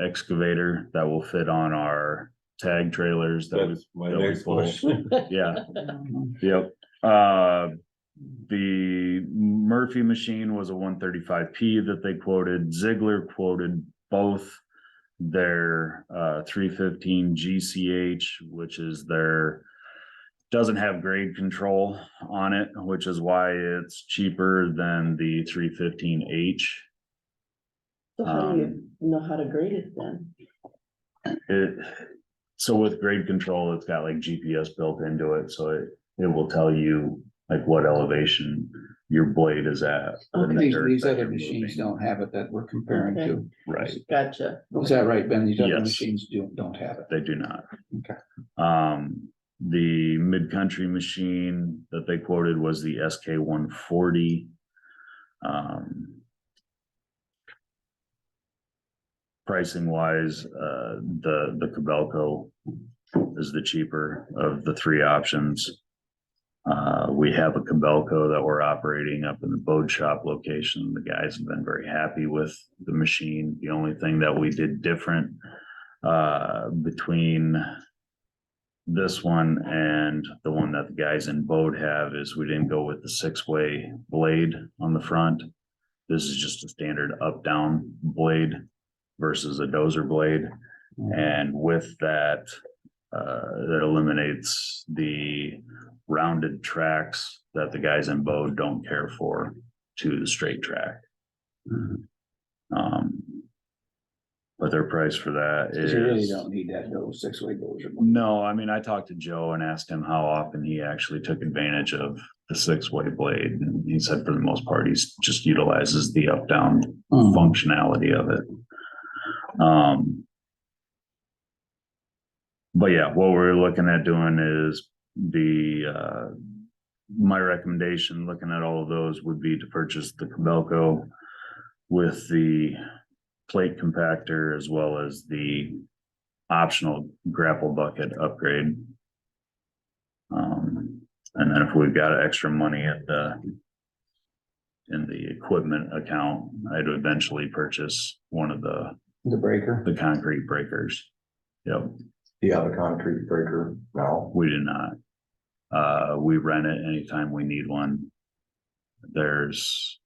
excavator that will fit on our tag trailers that That's my that we next pull. question. Yeah, yep. The Murphy machine was a 135P that they quoted. Ziegler quoted both their 315 GCH, which is their, doesn't have grade control on it, which is why it's cheaper than the 315H. So how do you know how to grade it then? So with grade control, it's got like GPS built into it, so it will tell you like what elevation your blade is at. and the these, dirt these that other you're machines moving. don't have it that we're comparing Okay. to. Right, Gotcha. Is that right, Ben? These other Yes. machines don't have it. they do not. Okay. The Mid-Country machine that they quoted was the SK 140. Pricing wise, the Cabelco is the cheaper of the three options. We have a Cabelco that we're operating up in the Bode Shop location. The guys have been very happy with the machine. The only thing that we did different between this one and the one that the guys in Bode have is we didn't go with the 6-way blade on the front. This is just a standard up-down blade versus a dozer blade. And with that, that eliminates the rounded tracks that the guys in Bode don't care for to the straight track. But their price for that is. You really don't need that those 6-way dozer. No, I mean, I talked to Joe and asked him how often he actually took advantage of the 6-way blade. And he said for the most part, he's just utilizes the up-down functionality of it. But yeah, what we're looking at doing is my recommendation, looking at all of those, would be to purchase the Cabelco with the plate compactor as well as the optional grapple bucket upgrade. And then if we've got extra money in the equipment account, I'd eventually purchase one of the breaker. the concrete breakers. Yep, Do you have a concrete breaker now? we do not. We rent it anytime we need one. There's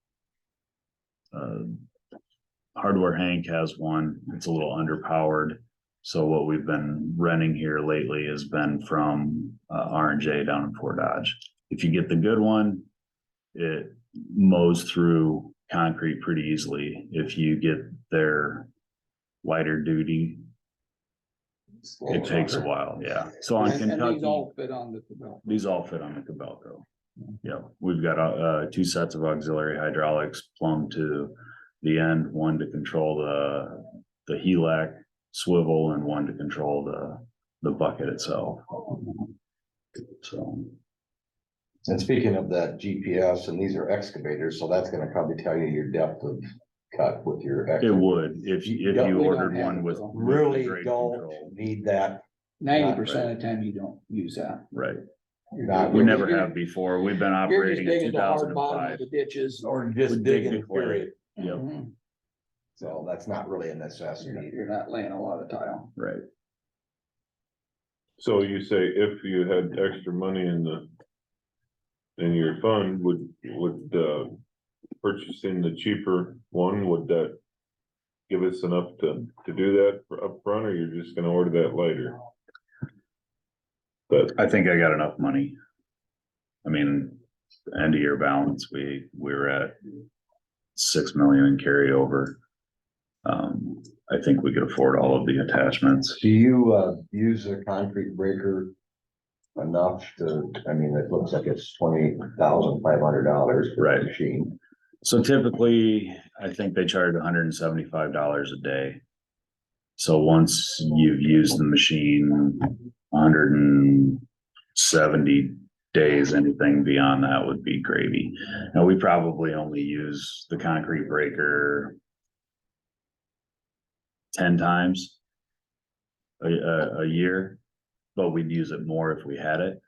Hardware Hank has one. It's a little underpowered. So what we've been renting here lately has been from R&J down in Fort Dodge. If you get the good one, it mows through concrete pretty easily. If you get their lighter duty, it takes a while, yeah. So on And Kentucky, these all fit on the Cabelco. these all fit on the Cabelco. Yeah, we've got 2 sets of auxiliary hydraulics plumbed to the end, one to control the HELAC swivel and one to control the bucket itself. So, And speaking of that GPS, and these are excavators, so that's gonna probably tell you your depth of cut with your. it would, if you We don't ordered have one it, with. though. Really grade don't control. need that. 90% of the time you don't use that. Right, We never have before. We've been You're just operating in digging two the hard thousand and bottom of five. the ditches. Or We just dig digging the it, clay. period. Yep, Mhm. So that's not really a necessity. You're not laying a lot of tile. right. So you say if you had extra money in your fund, would, purchasing the cheaper one, would that give us enough to do that for upfront, or you're just gonna order that later? But I think I got enough money. I mean, end of year balance, we were at 6 million in carryover. I think we could afford all of the attachments. Do you, use a concrete breaker enough to, I mean, it looks like it's $20,500 for Right. the machine. So typically, I think they charge $175 a day. So once you've used the machine, 170 days, anything beyond that would be gravy. Now, we probably only use the concrete breaker 10 times a year, but we'd use it more if we had it.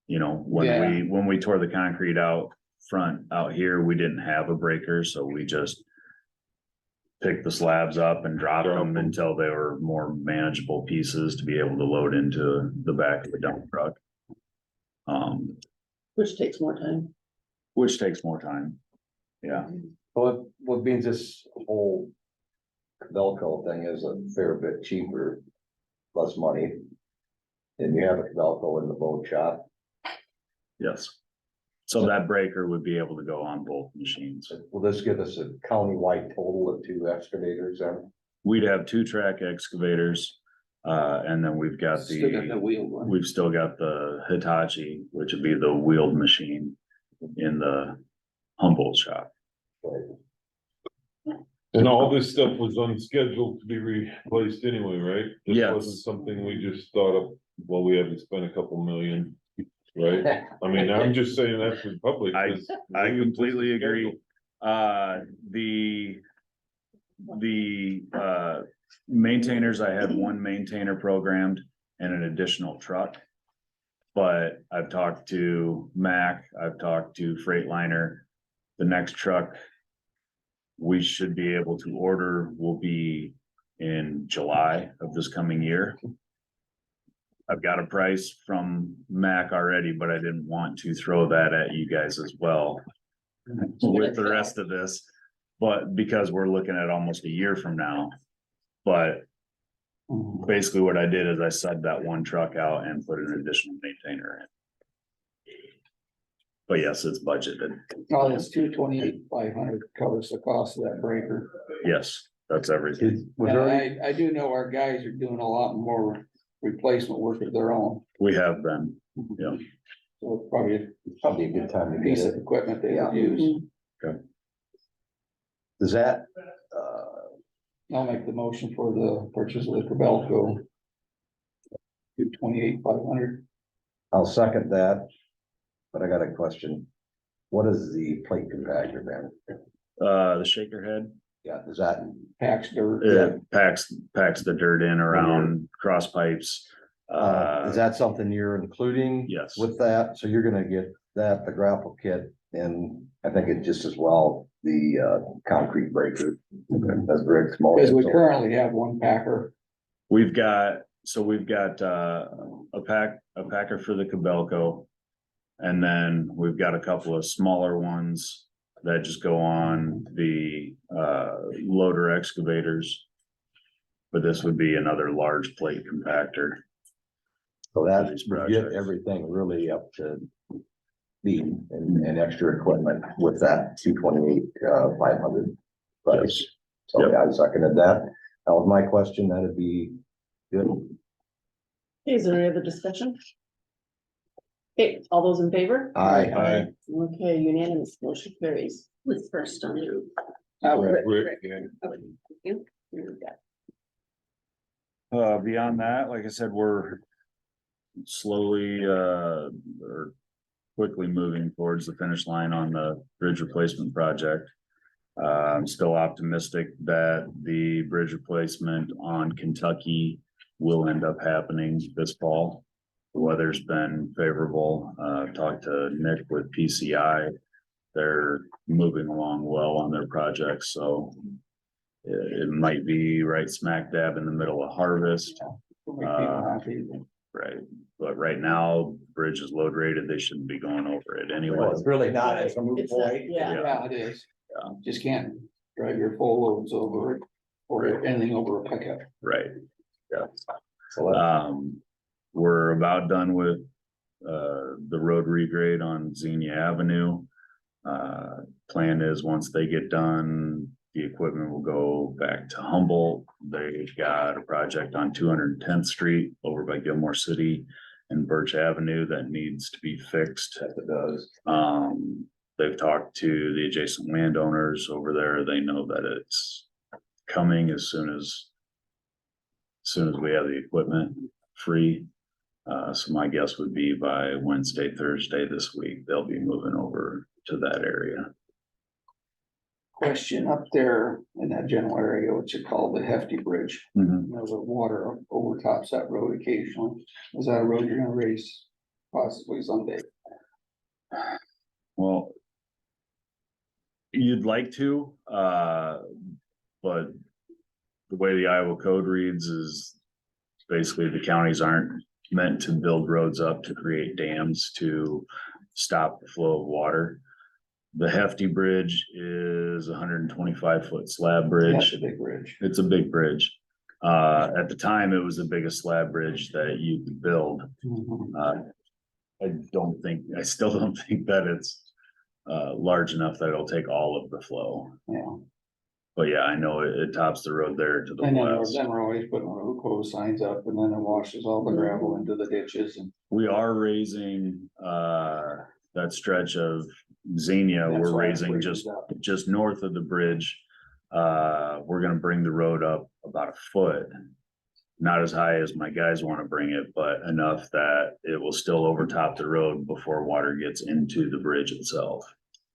You know, when we tore the concrete out front out here, we didn't have a breaker, so we just picked the slabs up and dropped them until they were more manageable pieces to be able to load into the back of the dump truck. Which takes more time. Which takes more time. Yeah, What means this whole Velcro thing is a fair bit cheaper, less money. And you have a Velcro in the boat shop. yes. So that breaker would be able to go on both machines. Will this give us a county-wide total of 2 excavators then? We'd have 2 track excavators, and then we've got Still got the wheel one. we've still got the Hitachi, which would be the wheeled machine in the Humboldt shop. and all this stuff was unscheduled to be replaced anyway, right? This Yes. wasn't something we just thought of, well, we had to spend a couple million, right? I mean, I'm just saying that for the public. 'cause I we- completely agree. The maintainers, I had 1 maintainer programmed and an additional truck. But I've talked to Mac, I've talked to Freightliner. The next truck we should be able to order will be in July of this coming year. I've got a price from Mac already, but I didn't want to throw that at you guys as well with the rest of this. But because we're looking at almost a year from now, but basically what I did is I subbed that 1 truck out and put an additional maintainer in. But yes, it's budgeted. Oh, this 228,500 covers the cost of that breaker. Yes, that's everything. Was And there, I do know our guys are doing a lot more replacement work of their own. We have been, yeah. So it's probably a good time a to piece get of it? equipment they Yeah. would use. Does that, I'll make the motion for the purchase of the Cabelco. 228,500. I'll second that. But I got a question. What is the plate compactor then? The shaker head, Yeah, is that, Packs dirt. it packs the dirt in around cross pipes. is that something you're including? Yes. With that, so you're gonna get that, the grapple kit, and I think it just as well, the concrete breaker. As Rick's. Because we currently have 1 packer. We've got a packer for the Cabelco. And then we've got a couple of smaller ones that just go on the loader excavators. But this would be another large plate compactor. So that These would get projects. everything really up to speed and extra equipment with that 228,500 price. So Yep. yeah, I seconded that. That was my question. That'd be good. Okay, is there any other discussion? Okay, all those in favor? Aye. Okay, unanimous, motion carries. Who's first on you? Rick, yeah. Okay, you got it. Beyond that, like I said, we're slowly, or quickly moving towards the finish line on the bridge replacement project. I'm still optimistic that the bridge replacement on Kentucky will end up happening this fall. The weather's been favorable. Talked to Nick with PCI. They're moving along well on their projects, so it might be right smack dab in the middle of harvest. Right, but right now, bridge is load rated, they shouldn't be going over it anyway. Well, it's really not, it's a moot It's not- point. yeah. Yeah, it is. Yeah. Just can't drive your full loads over it or anything over a pickup. Right, yeah. So We're about done with, the road regrade on Xenia Avenue. Plan is, once they get done, the equipment will go back to Humboldt. They've got a project on 210th Street over by Gilmore City and Birch Avenue that needs to be fixed. Yes, it does. They've talked to the adjacent landowners over there. They know that it's coming as soon as we have the equipment free. So my guess would be by Wednesday, Thursday this week, they'll be moving over to that area. Question up there in that general area, what's it called, the Hefty Bridge? Mhm. You know, the water overtops that road occasionally. Is that a road you're gonna raise possibly someday? Well, you'd like to, but the way the Iowa code reads is basically the counties aren't meant to build roads up to create dams to stop the flow of water. The Hefty Bridge is a 125-foot slab bridge. That's a big bridge. It's a big bridge. At the time, it was the biggest slab bridge that you could build. I still don't think that it's large enough that it'll take all of the flow. Yeah. But yeah, I know it tops the road there to the And then west. we're always putting road closed signs up and then it washes all the gravel into the ditches and. We are raising that stretch of Xenia, That's we're why it raising freezes up. just north of the bridge. We're gonna bring the road up about a foot. Not as high as my guys wanna bring it, but enough that it will still overtop the road before water gets into the bridge itself.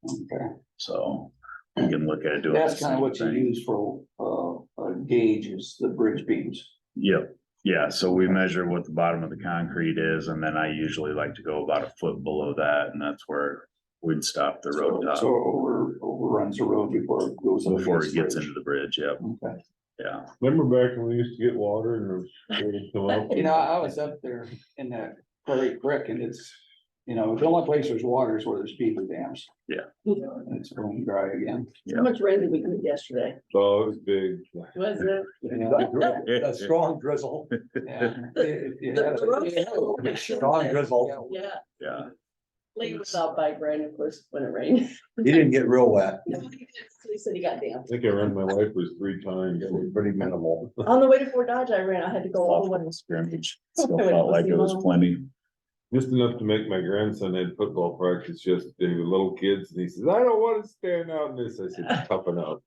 Okay. So we can look at doing. That's the kind of same what you thing. use for, a gauge is the bridge beams. Yep, yeah, so we measure what the bottom of the concrete is, and then I usually like to go about a foot below that, and that's where we'd stop the road So top overruns the road before it goes. up before it against the gets bridge. into the bridge, yep, Okay. yeah. Remember back when we used to get water and it would come up? You know, I was up there in that Prairie Creek and it's, you know, the only place there's water is where there's beaver dams. Yeah. And it's going dry again. How much rain did we get yesterday? Oh, it was big. Was it? A strong drizzle. Yeah. The road- Strong drizzle. Yeah, Yeah, Lee was out by Brandon, of course, when it rained. He didn't get real wet. No, he said he got damn. I think I ran my wipers 3 times. It was pretty minimal. On the way to Fort Dodge, I ran, I had to go all the way. scrimmage, still felt like it was plenty. Just enough to make my grandson had football practice yesterday with little kids, and he says, I don't want to stand out in this. I said, toughen up.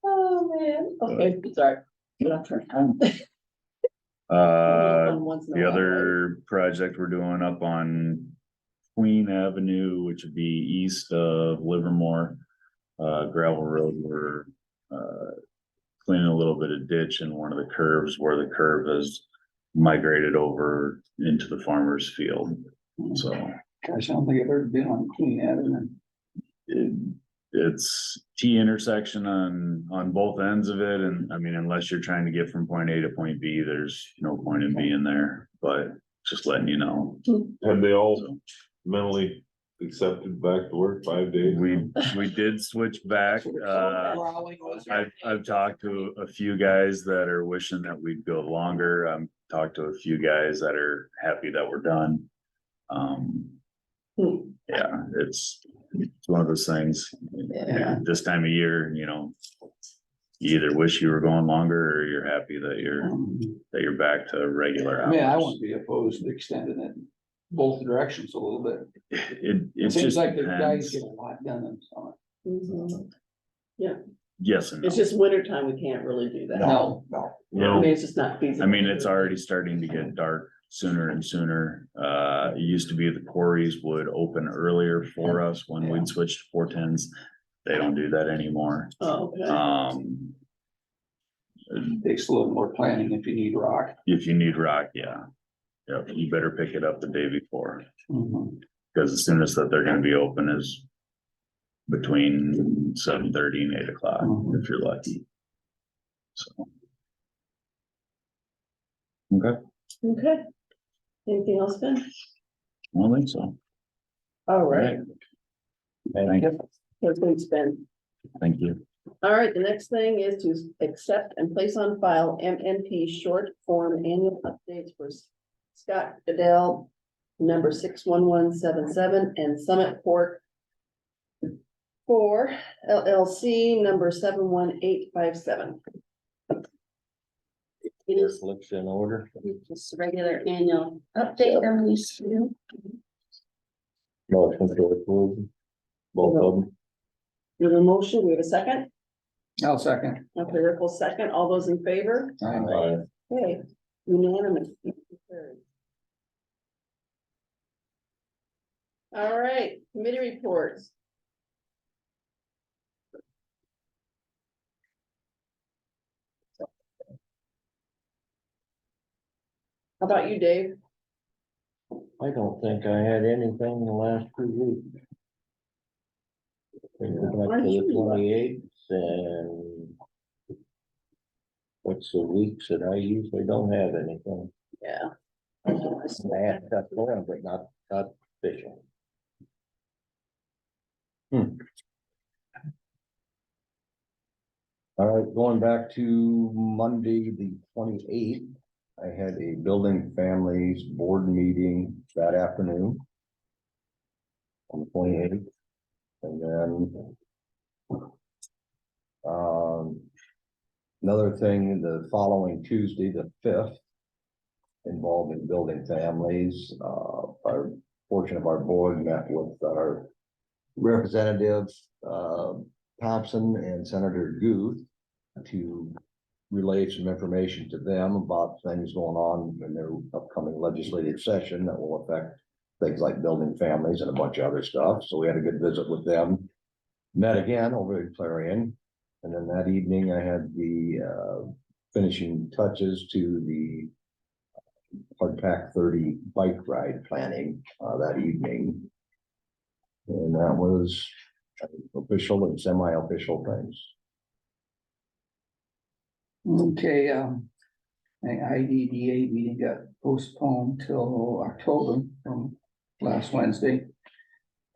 Oh, man, okay, sorry. Get off track. Once in a The while, other project we're doing up on Queen Avenue, which would be east of Livermore, gravel road, we're cleaning a little bit of ditch in one of the curves where the curve has migrated over into the farmer's field. So Gosh, I don't think I've ever been on Queen Avenue. it's T intersection on both ends of it. And I mean, unless you're trying to get from point A to point B, there's no point in being there, but just letting you know. Have they all So mentally accepted back to work 5 days? we did switch back. I've talked to a few guys that are wishing that we'd go longer. Talked to a few guys that are happy that we're done. Yeah, it's one of those things. Yeah. This time of year, you know, you either wish you were going longer or you're happy that you're back to regular I mean, I hours. wouldn't be opposed to extending it both directions a little bit. It It seems just like the guys depends. get a lot done in summer. Mhm. Yes and no. It's just winter time, we can't really do that. No. I No, mean, it's just not feasible. I mean, it's already starting to get dark sooner and sooner. It used to be the quarries would open earlier for us when Yeah. we'd switch to 410s. They don't do that anymore. Oh, okay. Takes a little more planning if you need rock. If you need rock, yeah. Yep, you better pick it up the day before, because as soon as that they're gonna be open is between 7:30 and 8 o'clock, if you're lucky. So. Okay, Okay. Anything else, Ben? I don't think so. All right. Thank you. Thanks, Ben. Thank you. All right, the next thing is to accept and place on file MNP short form annual updates for Scott Goodell, number 61177, and Summit Port for LLC, number 71857. It is, looks in order. Just a regular annual update that we used to do. Motion to approve. Both of them. We have a motion, we have a second. I'll second. Okay, Rick will second. All those in favor? Aye. Okay, unanimous. All right, committee reports. How about you, Dave? I don't think I had anything in the last 2 weeks. Think back to the 28th and what's the weeks that I usually don't have anything. Yeah. I had stuff going, but not fishing. All right, going back to Monday, the 28th, I had a building families board meeting that afternoon. On the 28th, and then. Another thing, the following Tuesday, the 5th. Involving building families, our portion of our board met with our representatives, Thompson and Senator Guth, to relay some information to them about things going on in their upcoming legislative session that will affect things like building families and a bunch of other stuff. So we had a good visit with them. Met again over in Clarion, and then that evening I had the finishing touches to the Hardpack 30 bike ride planning that evening. And that was official and semi-official things. Okay, the IDDA meeting got postponed till October from last Wednesday.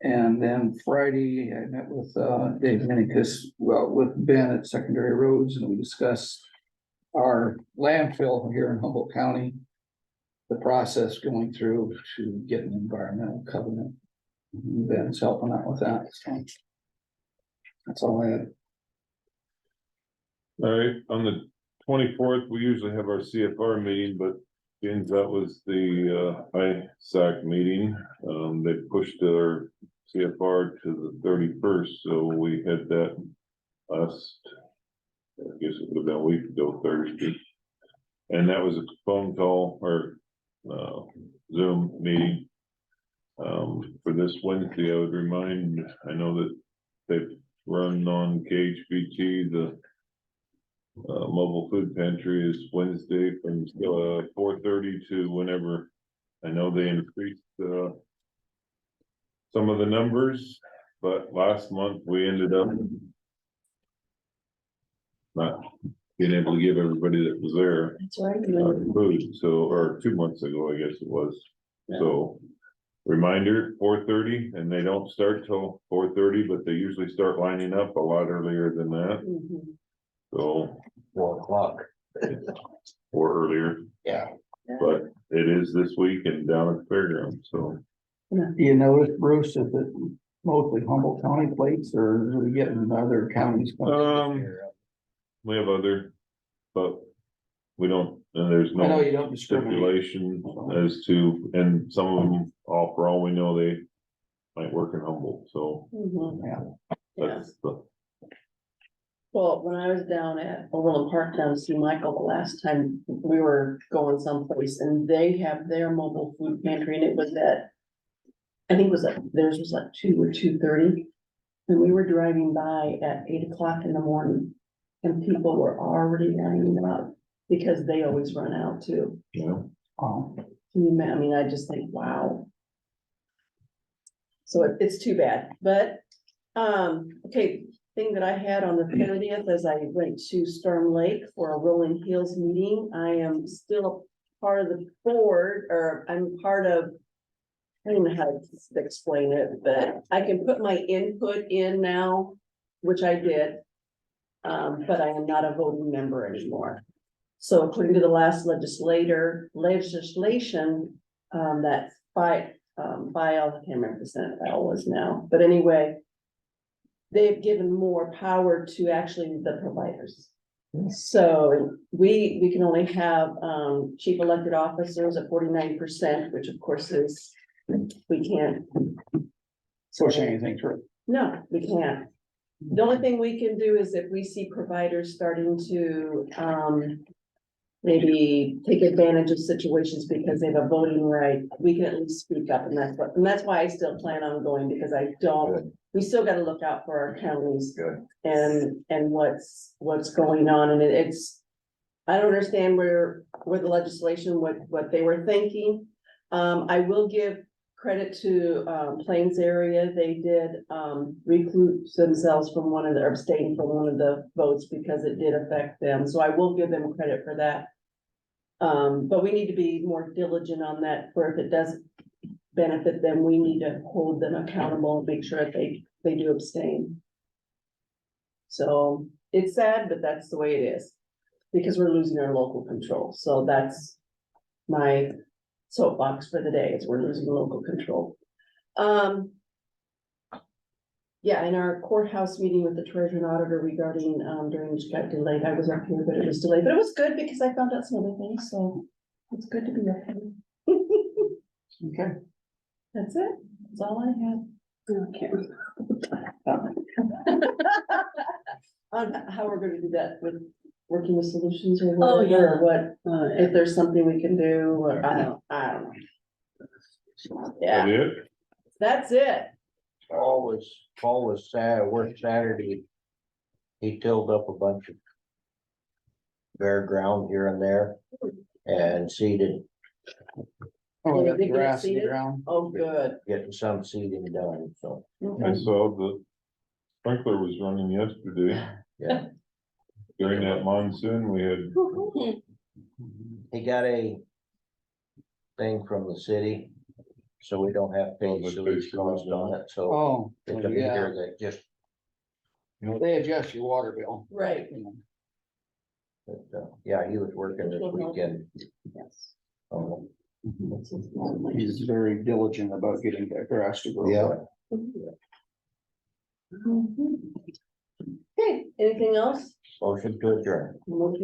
And then Friday, I met with Dave Minicus, well, with Ben at Secondary Roads, and we discussed our landfill here in Humboldt County. The process going through to get an environmental covenant. Ben's helping out with that, so that's all I had. All right, on the 24th, we usually have our CFR meeting, but since that was the ISAC meeting, they pushed our CFR to the 31st, so we had that last, I guess it would have been a week ago, Thursday. And that was a phone call or Zoom meeting. For this Wednesday, I would remind, I know that they've run on KHBT, the mobile food pantry is Wednesday from 4:30 to whenever. I know they increased some of the numbers, but last month we ended up not being able to give everybody that was there That's right. food, so, or 2 months ago, I guess it was. Yeah. So reminder, 4:30, and they don't start till 4:30, but they usually start lining up a lot earlier than that, Mhm. so. 4 o'clock. Or earlier, Yeah. but it is this week and down at the fairground, so. Do you notice, Bruce, is it mostly Humboldt County plates, or are we getting other counties? We have other, but we don't, and there's I know no you don't discriminate. stipulation as to, and some of them, all for all we know, they might work in Humboldt, so Mhm. Yeah. Yeah. that's the. Well, when I was down at Overland Park down to see Michael the last time, we were going someplace and they have their mobile food pantry and it was at. I think it was theirs was like 2 or 2:30. And we were driving by at 8 o'clock in the morning. And people were already lining up because they always run out too. Yeah. I mean, I just think, wow. So it's too bad, but, okay, thing that I had on the 30th as I went to Storm Lake for a Rolling Hills meeting. I am still part of the board, or I'm part of, I don't know how to explain it, but I can put my input in now, which I did. But I am not a voting member anymore. So according to the last legislation, that file, I can't remember what the Senate file was now, but anyway, they've given more power to actually the providers. So we can only have, chief elected officers at 49%, which of course is, we can't. Push anything through. No, we can't. The only thing we can do is if we see providers starting to, maybe take advantage of situations because they have a voting right, we can at least speak up, and that's why I still plan on going, because I don't, we still gotta look out for our counties. Good. And what's going on, and it's, I don't understand where the legislation, what they were thinking. I will give credit to Plains area. They did recruit themselves from one of the, or abstain from one of the votes because it did affect them. So I will give them credit for that. But we need to be more diligent on that, for if it does benefit them, we need to hold them accountable and make sure that they do abstain. So it's sad, but that's the way it is, because we're losing our local control. So that's my soapbox for the day, is we're losing local control. Yeah, in our courthouse meeting with the treasurer and auditor regarding drainage got delayed. I was up here, but it was delayed, but it was good because I found out some other things, so it's good to be up here. Okay. That's it. That's all I have. Okay. On how we're gonna do that with working with solutions or Oh, whatever, yeah. or what, if there's something we can do, or I don't know. Yeah, That it? that's it. Paul was sad, worked Saturday. He tilled up a bunch of bare ground here and there and seeded, Oh, Did we it got the get grass in the seeded? ground. Oh, good. getting some seeding done, so, I Okay. saw the sprinkler was running yesterday. yeah. During that monsoon, we had, He got a thing from the city, so we don't have to pay Oh, sewage the cost on it, so Oh, it's a yeah, meter that just, they adjust your water bill. Right. yeah, he was working this weekend. Yes. Oh, He's very diligent about getting that grass to grow. yeah. Okay, anything else? Motion to adjourn. Motion